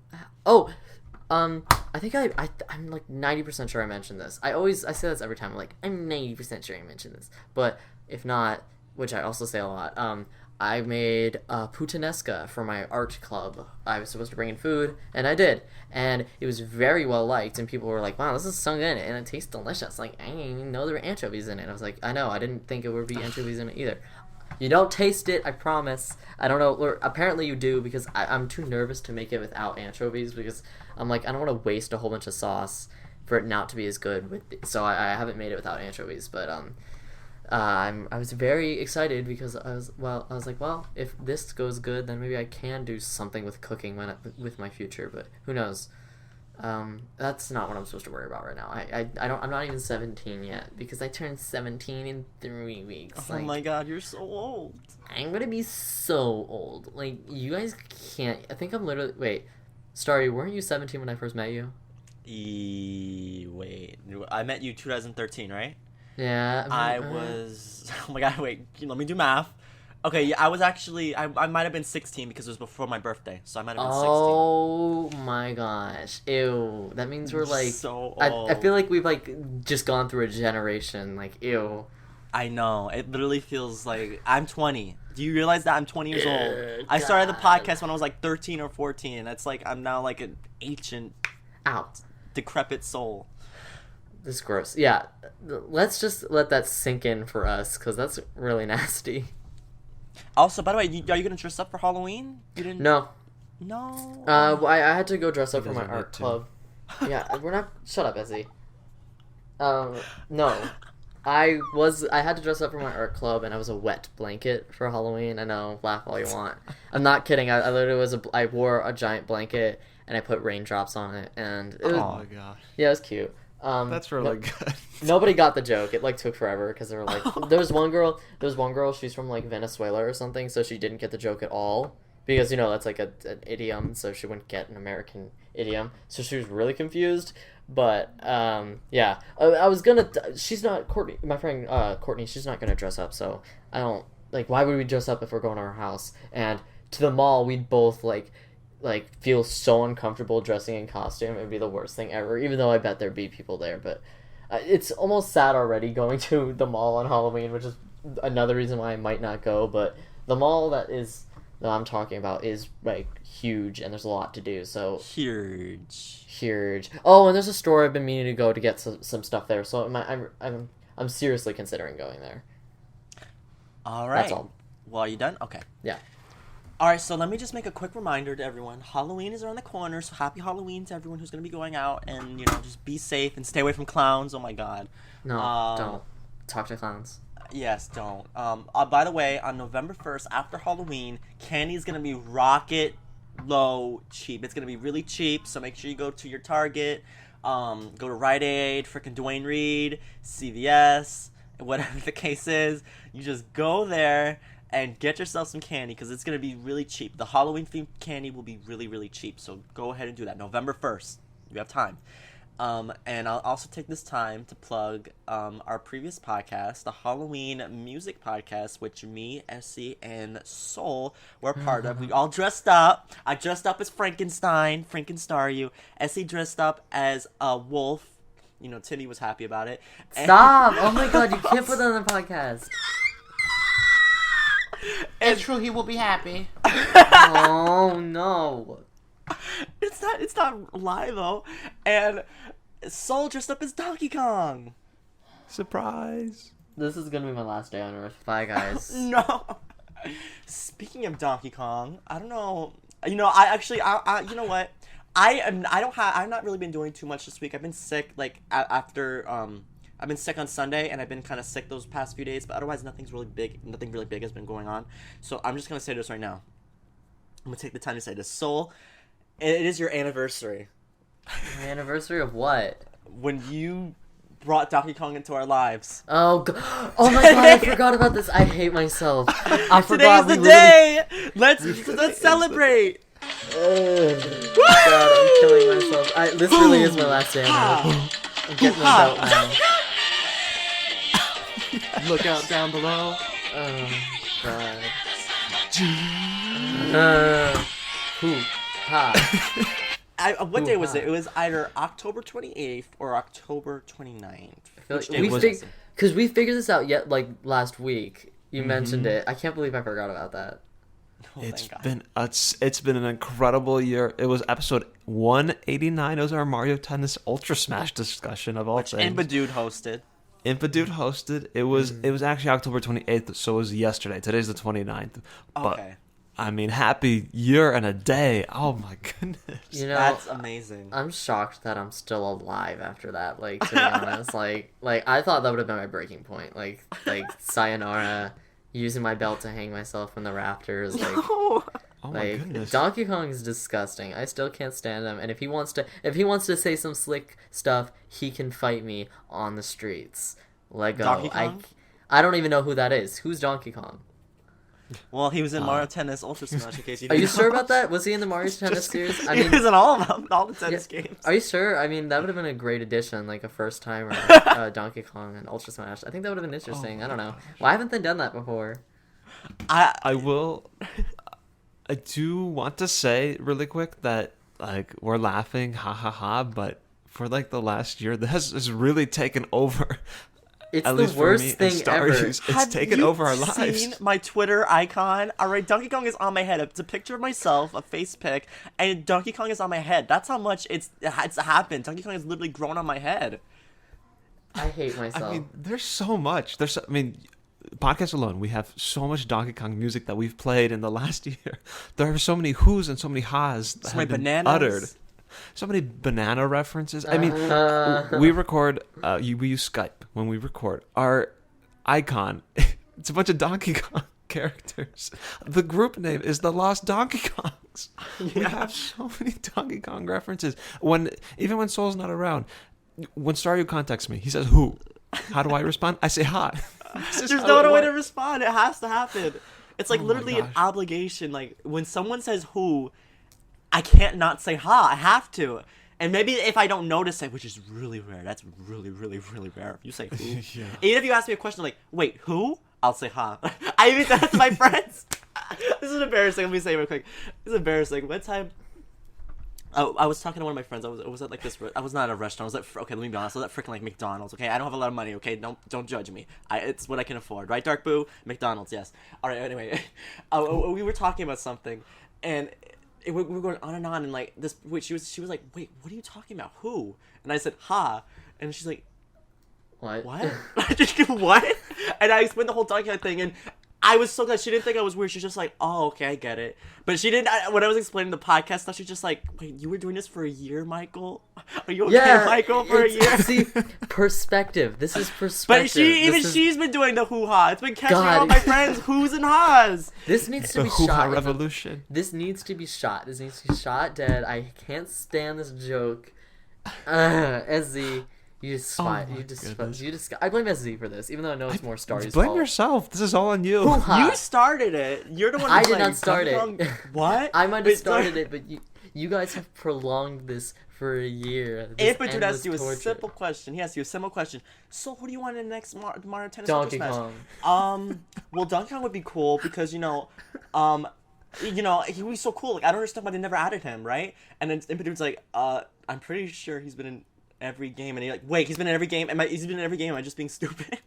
I think I'm like 90% sure I mentioned this. I say this every time. I'm like, I'm 90% sure I mentioned this. But if not, which I also say a lot, I made a puttanesca for my art club. I was supposed to bring in food, and I did. And it was very well liked, and people were like, wow, this is so good, and it tastes delicious. Like, I didn't even know there were anchovies in it. I was like, I know, I didn't think it would be anchovies in it either. You don't taste it, I promise. I don't know, or apparently you do, because I'm too nervous to make it without anchovies, because I'm like, I don't want to waste a whole bunch of sauce for it not to be as good. So I haven't made it without anchovies, but I was very excited because I was like, well, if this goes good, then maybe I can do something with cooking with my future. But who knows? That's not what I'm supposed to worry about right now. I'm not even 17 yet because I turned 17 in 3 weeks. Oh my god, you're so old. I'm gonna be so old. Like, you guys can't. I think I'm literally. Wait, Staryu, weren't you 17 when I first met you? Wait. I met you 2013, right? Yeah. I was. Oh my god, wait. Let me do math. Okay, yeah, I was actually. I might have been 16 because it was before my birthday, so I might have been 16. Oh my gosh. Ew. That means we're like. So I old. feel like we've like just gone through a generation. Like, ew. I know. It literally feels like I'm 20. Do you realize that I'm 20 years old? I God. started the podcast when I was like 13 or 14. It's like I'm now like an ancient, Out. decrepit soul. This is gross. Yeah. Let's just let that sink in for us because that's really nasty. Also, by the way, are you gonna dress up for Halloween? You didn't. No. No. I had to go dress up for You my guys are art lit, too. club. Yeah, we're not. Shut up, Ezzy. No. I had to dress up for my art club, and I was a wet blanket for Halloween. I know, laugh all you want. I'm not kidding. I literally I wore a giant blanket, and I put raindrops on it, and it was, Oh my god, yeah, it was cute. that's really good. Nobody got the joke. It like took forever because they were like, there was one girl. She's from like Venezuela or something, so she didn't get the joke at all because that's like an idiom, so she wouldn't get an American idiom. So she was really confused. But yeah, I was gonna. She's not Courtney. My friend Courtney. She's not gonna dress up. So I don't like. Why would we dress up if we're going to her house? And to the mall, we'd both like feel so uncomfortable dressing in costume. It'd be the worst thing ever. Even though I bet there'd be people there, but it's almost sad already going to the mall on Halloween, which is another reason why I might not go. But the mall that I'm talking about is like huge, and there's a lot to do. So Huge. Oh, and there's a store I've been meaning to go to get some stuff there. So I'm seriously considering going there. All right. That's all. Well, are you done? Okay. Yeah. All right, so let me just make a quick reminder to everyone. Halloween is around the corner, so happy Halloween to everyone who's going to be going out. And, just be safe and stay away from clowns. Oh, my God. No, don't talk to clowns. Yes, don't. By the way, on November 1st, after Halloween, candy's going to be rocket low cheap. It's going to be really cheap, so make sure you go to your Target. Go to Rite Aid, frickin' Duane Reade, CVS, whatever the case is. You just go there and get yourself some candy because it's going to be really cheap. The Halloween-themed candy will be really, really cheap, so go ahead and do that. November 1st. You have time. And I'll also take this time to plug our previous podcast, the Halloween music podcast, which me, Essie, and Soul were part of. We all dressed up. I dressed up as SpiderStaryu. Essie dressed up as a wolf. Titty was happy about it. Stop! Oh my God, you can't put that on the podcast. It's true, he will be happy. Oh no. It's not a lie though. And Soul dressed up as Donkey Kong. Surprise! This is gonna be my last day on Earth. Bye, guys. No. Speaking of Donkey Kong, I don't know. You know what? I've not really been doing too much this week. I've been sick I've been sick on Sunday, and I've been kind of sick those past few days, but otherwise nothing really big has been going on. So I'm just going to say this right now. I'm going to take the time to say this. Soul, it is your anniversary. The anniversary of what? When you brought Donkey Kong into our lives. Oh my God, I forgot about this. I hate myself. I forgot. Today's the day! Let's celebrate! Oh, God, I'm killing myself. This really is my last day on Earth. I'm getting the belt now. Look out down below. Oh, God. What day was it? It was either October 28th or October 29th. Which day was it? Because we figured this out last week. You mentioned it. I can't believe I forgot about that. Oh, It's been an incredible year. It was episode 189. It was our Mario Tennis Ultra Smash discussion of all things. Impa hosted. It was actually October 28th, so it was yesterday. Today's the 29th. But Okay. I mean, happy year and a day. Oh my goodness. You know, That's amazing. I'm shocked that I'm still alive after that. Like, to be honest, like I thought that would have been my breaking point. Like sayonara, using my belt to hang myself from the rafters. Like, No. Oh my goodness. Donkey Kong is disgusting. I still can't stand him. And if he wants to say some slick stuff, he can fight me on the streets. Let go. Donkey Kong? I don't even know who that is. Who's Donkey Kong? Well, he was in Mario Tennis Ultra Smash. In case you Are you didn't sure know. about that? Was he in the Mario Tennis series? I He mean, was in all of them, all the tennis games. are you sure? I mean, that would have been a great addition, like a first timer, Donkey Kong and Ultra Smash. I think that would have been interesting. I don't know. Why haven't they done that before? I will. I do want to say really quick that like we're laughing, ha ha ha, but for like the last year, this has really taken over. It's At the least for worst me and thing ever. Staryu's, It's taken over our lives. Have you seen my Twitter icon? All right, Donkey Kong is on my head. It's a picture of myself, a face pic, and Donkey Kong is on my head. That's how much it's happened. Donkey Kong has literally grown on my head. I hate myself. I mean, there's so much. I mean, podcast alone, we have so much Donkey Kong music that we've played in the last year. There are so many who's and so many ha's that So many have been bananas. uttered. So many banana references. I mean, we record. We use Skype when we record. Our icon, it's a bunch of Donkey Kong characters. The group name is the Lost Donkey Kongs. We have so many Donkey Kong references. Even when Soul's not around, when Staryu contacts me, he says who. How do I respond? I say hi. There's no other way to respond. It has to happen. It's like Oh my literally an gosh. obligation. Like when someone says who, I can't not say ha. I have to. And maybe if I don't notice it, which is really rare, that's really, really, really rare. If you say who, Yeah. even if you ask me a question like, "Wait, who?" I'll say ha. I even said that to my friends. This is embarrassing. Let me say it real quick. This is embarrassing. One time, I was talking to one of my friends. I was at like this. I was not at a restaurant. I was at, okay, let me be honest. I was at freaking like McDonald's. Okay, I don't have a lot of money. Okay, don't judge me. It's what I can afford, right? Dark Boo, McDonald's. Yes. All right. Anyway, we were talking about something, and we were going on, and like this. Wait, she was like, wait, what are you talking about? Who? And I said ha, and she's like, What? what? What? And I explained the whole Donkey Kong thing, and I was so glad she didn't think I was weird. She's just like, oh, okay, I get it. But she didn't. When I was explaining the podcast stuff, she's just like, wait, you were doing this for a year, Michael? Are you okay, Michael, for a year? See, perspective. This is perspective. But she's been doing the hoo-ha. It's been catching God. all my friends' whoos and ha's. This needs to The be hoo-ha shot. revolution. This needs to be shot. This needs to be shot dead. I can't stand this joke. SZ, you despise. Oh my You despise. goodness. You despise. I blame SZ for this, even though I know it's more Staryu's Blame fault. yourself. This is all on you. Hoo-ha. You started it. You're the one who I did played not start Donkey it. Kong. What? I might have Wait, started it, but you guys have prolonged this for a year. This If Dude endless asked you a torture. simple question. He asked you a simple question. So, who do you want in the next Mario Tennis Donkey Ultra Kong. Smash? Well, Donkey Kong would be cool because he was so cool. Like I don't understand why they never added him, right? And then Dude's like, I'm pretty sure he's been in every game, and he's like, wait, he's been in every game. He's been in every game. Am I just being stupid?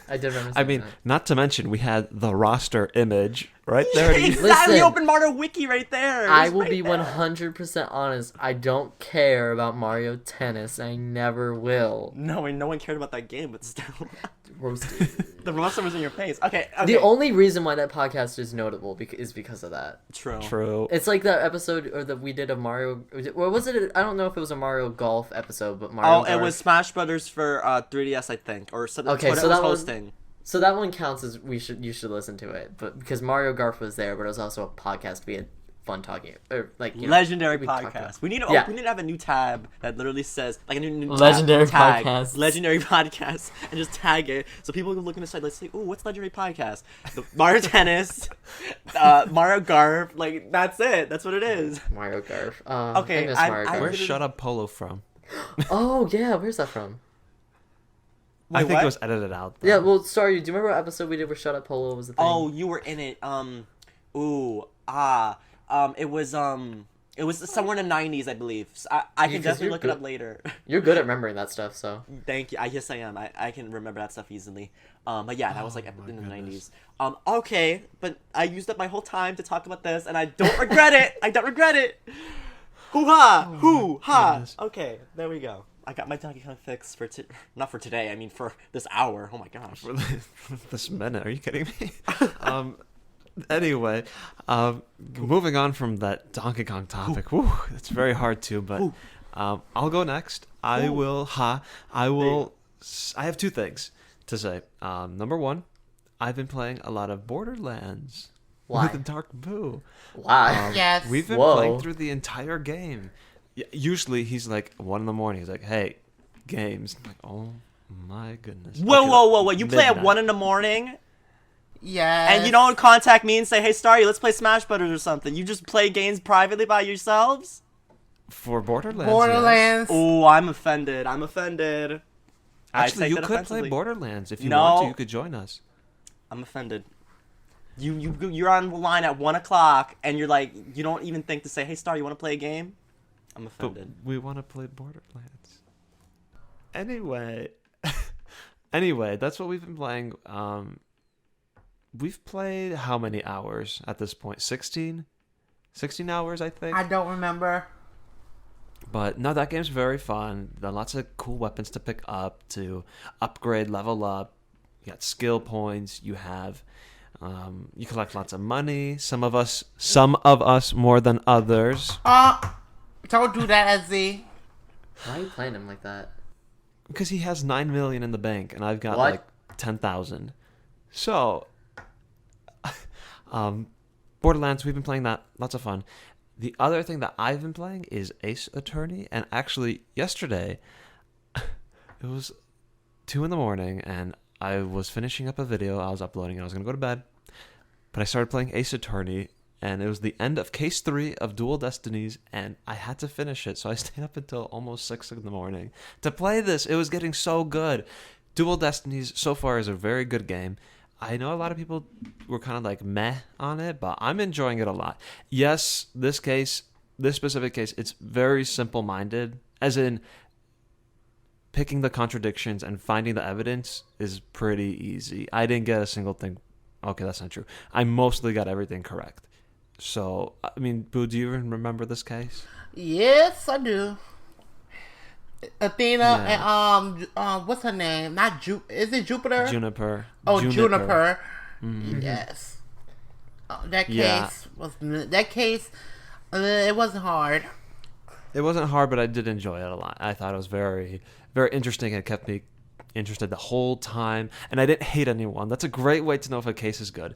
I did remember. I mean, that. not to mention we had the roster image right there. Exactly. Listen. Open Mario Wiki right there. I It's will right be there. 100% honest. I don't care about Mario Tennis. I never will. No, and no one cared about that game, but still, Roasted. the roster was in your face. Okay. The only reason why that podcast is notable is because of that. True. True. It's like that episode or that we did of Mario. Or was it? I don't know if it was a Mario Golf episode, but Mario. Oh, it Golf. was Smash Brothers for 3DS, I think, or something. Okay, so was that was- hosting. So that one counts as you should listen to it, but because Mario Garf was there, but it was also a podcast. We had fun talking, or like Legendary we talked podcast. about- We need to Yeah. we need to have a new tab that literally says like a new Legendary tag, podcast. Legendary podcast, and just tag it so people can look in the site. Let's say, ooh, what's Legendary podcast? The Mario Tennis, Mario Garf. Like that's it. That's what it is. Mario Garf. Okay, I miss I- Mario I- Garf. Where's Shut Up Polo from? Oh yeah, where's that from? I Wait, think what? it was edited out. Though. Yeah, well, sorry. Do you remember what episode we did where Shut Up Polo was the thing? Oh, you were in it. It was somewhere in the 90s, I believe. So I Yeah, can 'cause definitely you're look it good. up later. You're good at remembering that stuff, so. Thank you. Yes, I am. I can remember that stuff easily. But yeah, that was like Oh, in the my 90s. Okay, but I used up my whole time to talk about this, and I don't regret it. I don't regret it. Hoo-ha! Hoo-ha! goodness. Okay, there we go. I got my Donkey Kong fix for not for today. I mean for this hour. Oh my gosh. For this minute, are you kidding me? Anyway, moving on from that Donkey Kong topic. Whew, it's very hard to, but I'll go next. I have two things to say. Number one, I've been playing a lot of Borderlands Why? with Dark Boo. Why? Yes. We've been Whoa. playing through the entire game. Usually he's like 1 a.m. He's like, "Hey, games." I'm like, oh my goodness. Whoa! You play at Midnight. 1 a.m. Yes. and you don't contact me and say, "Hey, Staryu, let's play Smash Brothers or something." You just play games privately by yourselves. For Borderlands. Borderlands. Oh, I'm offended. I Actually, take you that could play offensively. Borderlands if you No. want to. You could join us. I'm offended. You're on the line at 1 o'clock and you're like, you don't even think to say, "Hey, Star, you want to play a game?" I'm But offended. we want to play Borderlands. Anyway, that's what we've been playing. We've played how many hours at this point? 16 hours, I think. I don't remember. But no, that game's very fun. There are lots of cool weapons to pick up, to upgrade, level up. You got skill points. You have, you collect lots of money. Some of us more than others. Don't do that, SZ. Why are you playing him like that? Because he has 9 million in the bank, and I've got What? like 10,000. So, Borderlands, we've been playing that. Lots of fun. The other thing that I've been playing is Ace Attorney, and actually yesterday, it was 2 a.m, and I was finishing up a video I was uploading, and I was going to go to bed, but I started playing Ace Attorney, and it was the end of Case 3 of Dual Destinies, and I had to finish it, so I stayed up until almost 6 a.m. to play this. It was getting so good. Dual Destinies so far is a very good game. I know a lot of people were kind of like meh on it, but I'm enjoying it a lot. Yes, this specific case, it's very simple-minded, as in picking the contradictions and finding the evidence is pretty easy. I didn't get a single thing. Okay, that's not true. I mostly got everything correct. So, I mean, Boo, do you even remember this case? Yes, I do. Athena Yeah. and what's her name? Not Is it Jupiter? Juniper. Oh, Juniper. Mhm. Yes. That case Yeah. It wasn't hard. It wasn't hard, but I did enjoy it a lot. I thought it was very, very interesting. It kept me interested the whole time, and I didn't hate anyone. That's a great way to know if a case is good.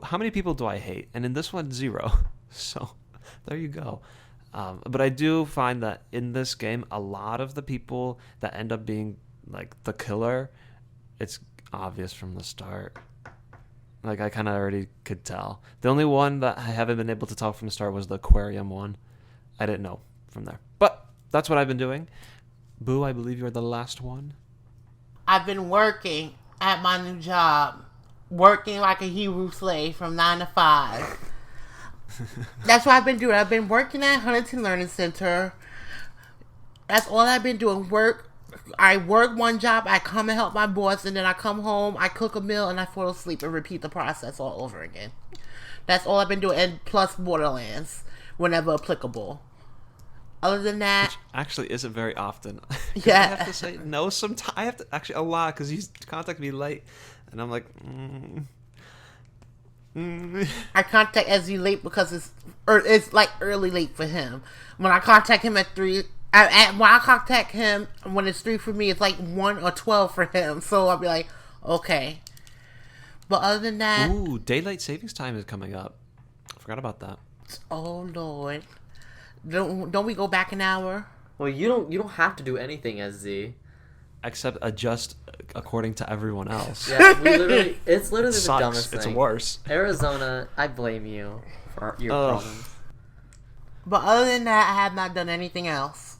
How many people do I hate? And in this one, 0. So there you go. But I do find that in this game, a lot of the people that end up being like the killer, it's obvious from the start. Like, I kind of already could tell. The only one that I haven't been able to tell from the start was the aquarium one. I didn't know from there. But that's what I've been doing. Boo, I believe you're the last one. I've been working at my new job, working like a Hebrew slave from 9 to 5. That's what I've been doing. I've been working at Huntington Learning Center. That's all I've been doing. I work one job, I come and help my boss, and then I come home, I cook a meal, and I fall asleep and repeat the process all over again. That's all I've been doing, and plus Borderlands, whenever applicable. Other than that, Which actually isn't very often. Yeah. I have to say no sometimes. I have to, actually, a lot, because you contact me late, and I'm like, I contact SZ late because it's like early late for him. When I contact him at 3, when I contact him when it's 3 for me, it's like 1 or 12 for him. So I'll be like, okay. But other than that, Ooh, daylight savings time is coming up. I forgot about that. oh Lord, don't we go back an hour? Well, you don't have to do anything as Z. Except adjust according to everyone else. Yeah, it's literally the Sucks. dumbest It's thing. worse. Arizona, I blame you for your Ugh. problems. But other than that, I have not done anything else.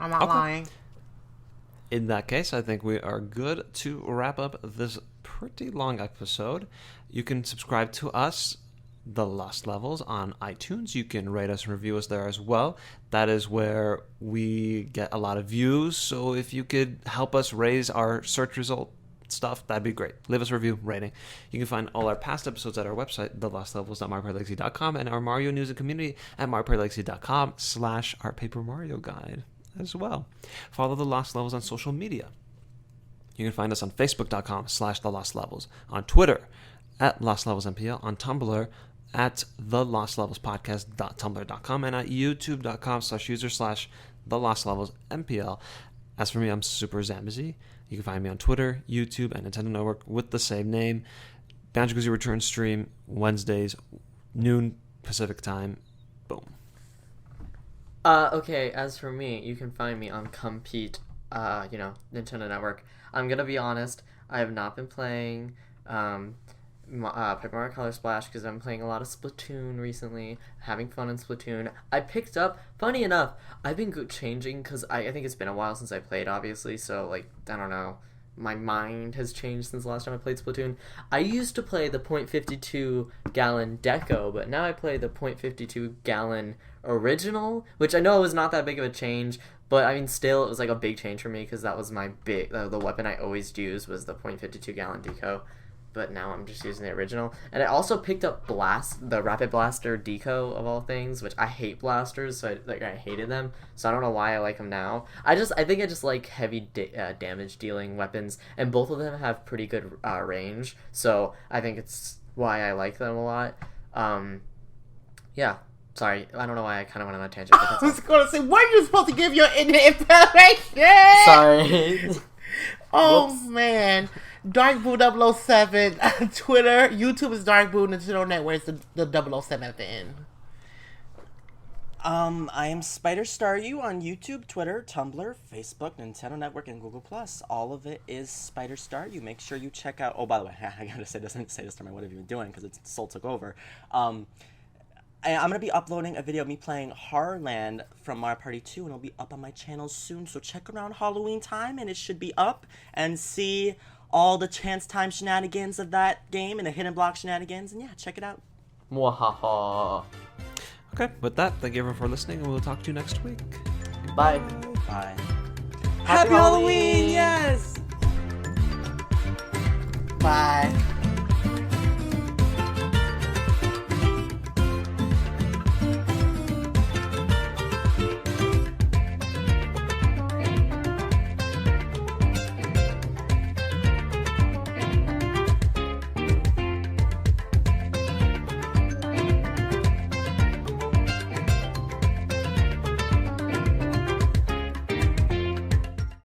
I'm not Okay. lying. In that case, I think we are good to wrap up this pretty long episode. You can subscribe to us, The Lost Levels, on iTunes. You can rate us and review us there as well. That is where we get a lot of views. So if you could help us raise our search result stuff, that'd be great. Leave us a review, rating. You can find all our past episodes at our website, thelostlevels.mariopartylegacy.com, and our Mario news and community at mariopartylegacy.com/our Paper Mario Guide as well. Follow The Lost Levels on social media. You can find us on Facebook.com/The Lost Levels, on Twitter at Lost Levels MPL, on Tumblr at The Lost Levels Podcast.tumblr.com, and at YouTube.com/user/The Lost Levels MPL. As for me, I'm SuperZambezi. You can find me on Twitter, YouTube, and Nintendo Network with the same name. Banjo-Kazooie Return stream Wednesdays, noon Pacific time. Boom. Okay, as for me, you can find me on Compete, Nintendo Network. I'm gonna be honest, I have not been playing Paper Mario Color Splash because I'm playing a lot of Splatoon recently, having fun in Splatoon. I picked up, funny enough, I've been changing because I think it's been a while since I played, obviously, so, like, I don't know, my mind has changed since the last time I played Splatoon. I used to play the .52 gallon Deco, but now I play the .52 gallon original, which I know was not that big of a change, but I mean, still, it was like a big change for me because that was my the weapon I always used was the .52 gallon Deco. But now I'm just using the original. And I also picked up the Rapid Blaster Deco of all things, which I hate blasters, so I hated them. So I don't know why I like them now. I think I just like heavy damage dealing weapons, and both of them have pretty good range. So I think it's why I like them a lot. Yeah. Sorry, I don't know why I kind of went on a tangent. I was going to say, weren't you supposed to give your information? Sorry. Oh, Whoops. man. DarkBoo007, Twitter, YouTube is DarkBoo, Nintendo Network is the 007 at the end. I am SpiderStaryu on YouTube, Twitter, Tumblr, Facebook, Nintendo Network, and Google+. All of it is SpiderStaryu. Make sure you check out... Oh, by the way, I gotta say this. I didn't say this to my what have you been doing, because it's Soul took over. I'm going to be uploading a video of me playing Horrorland from Mario Party 2, and it'll be up on my channel soon, so check around Halloween time, and it should be up, and see all the chance time shenanigans of that game, and the hidden block shenanigans, and yeah, check it out. Mwahaha. Okay, with that, thank you everyone for listening, and we'll talk to you next week. Bye. Bye. Happy Halloween! Yes! Bye.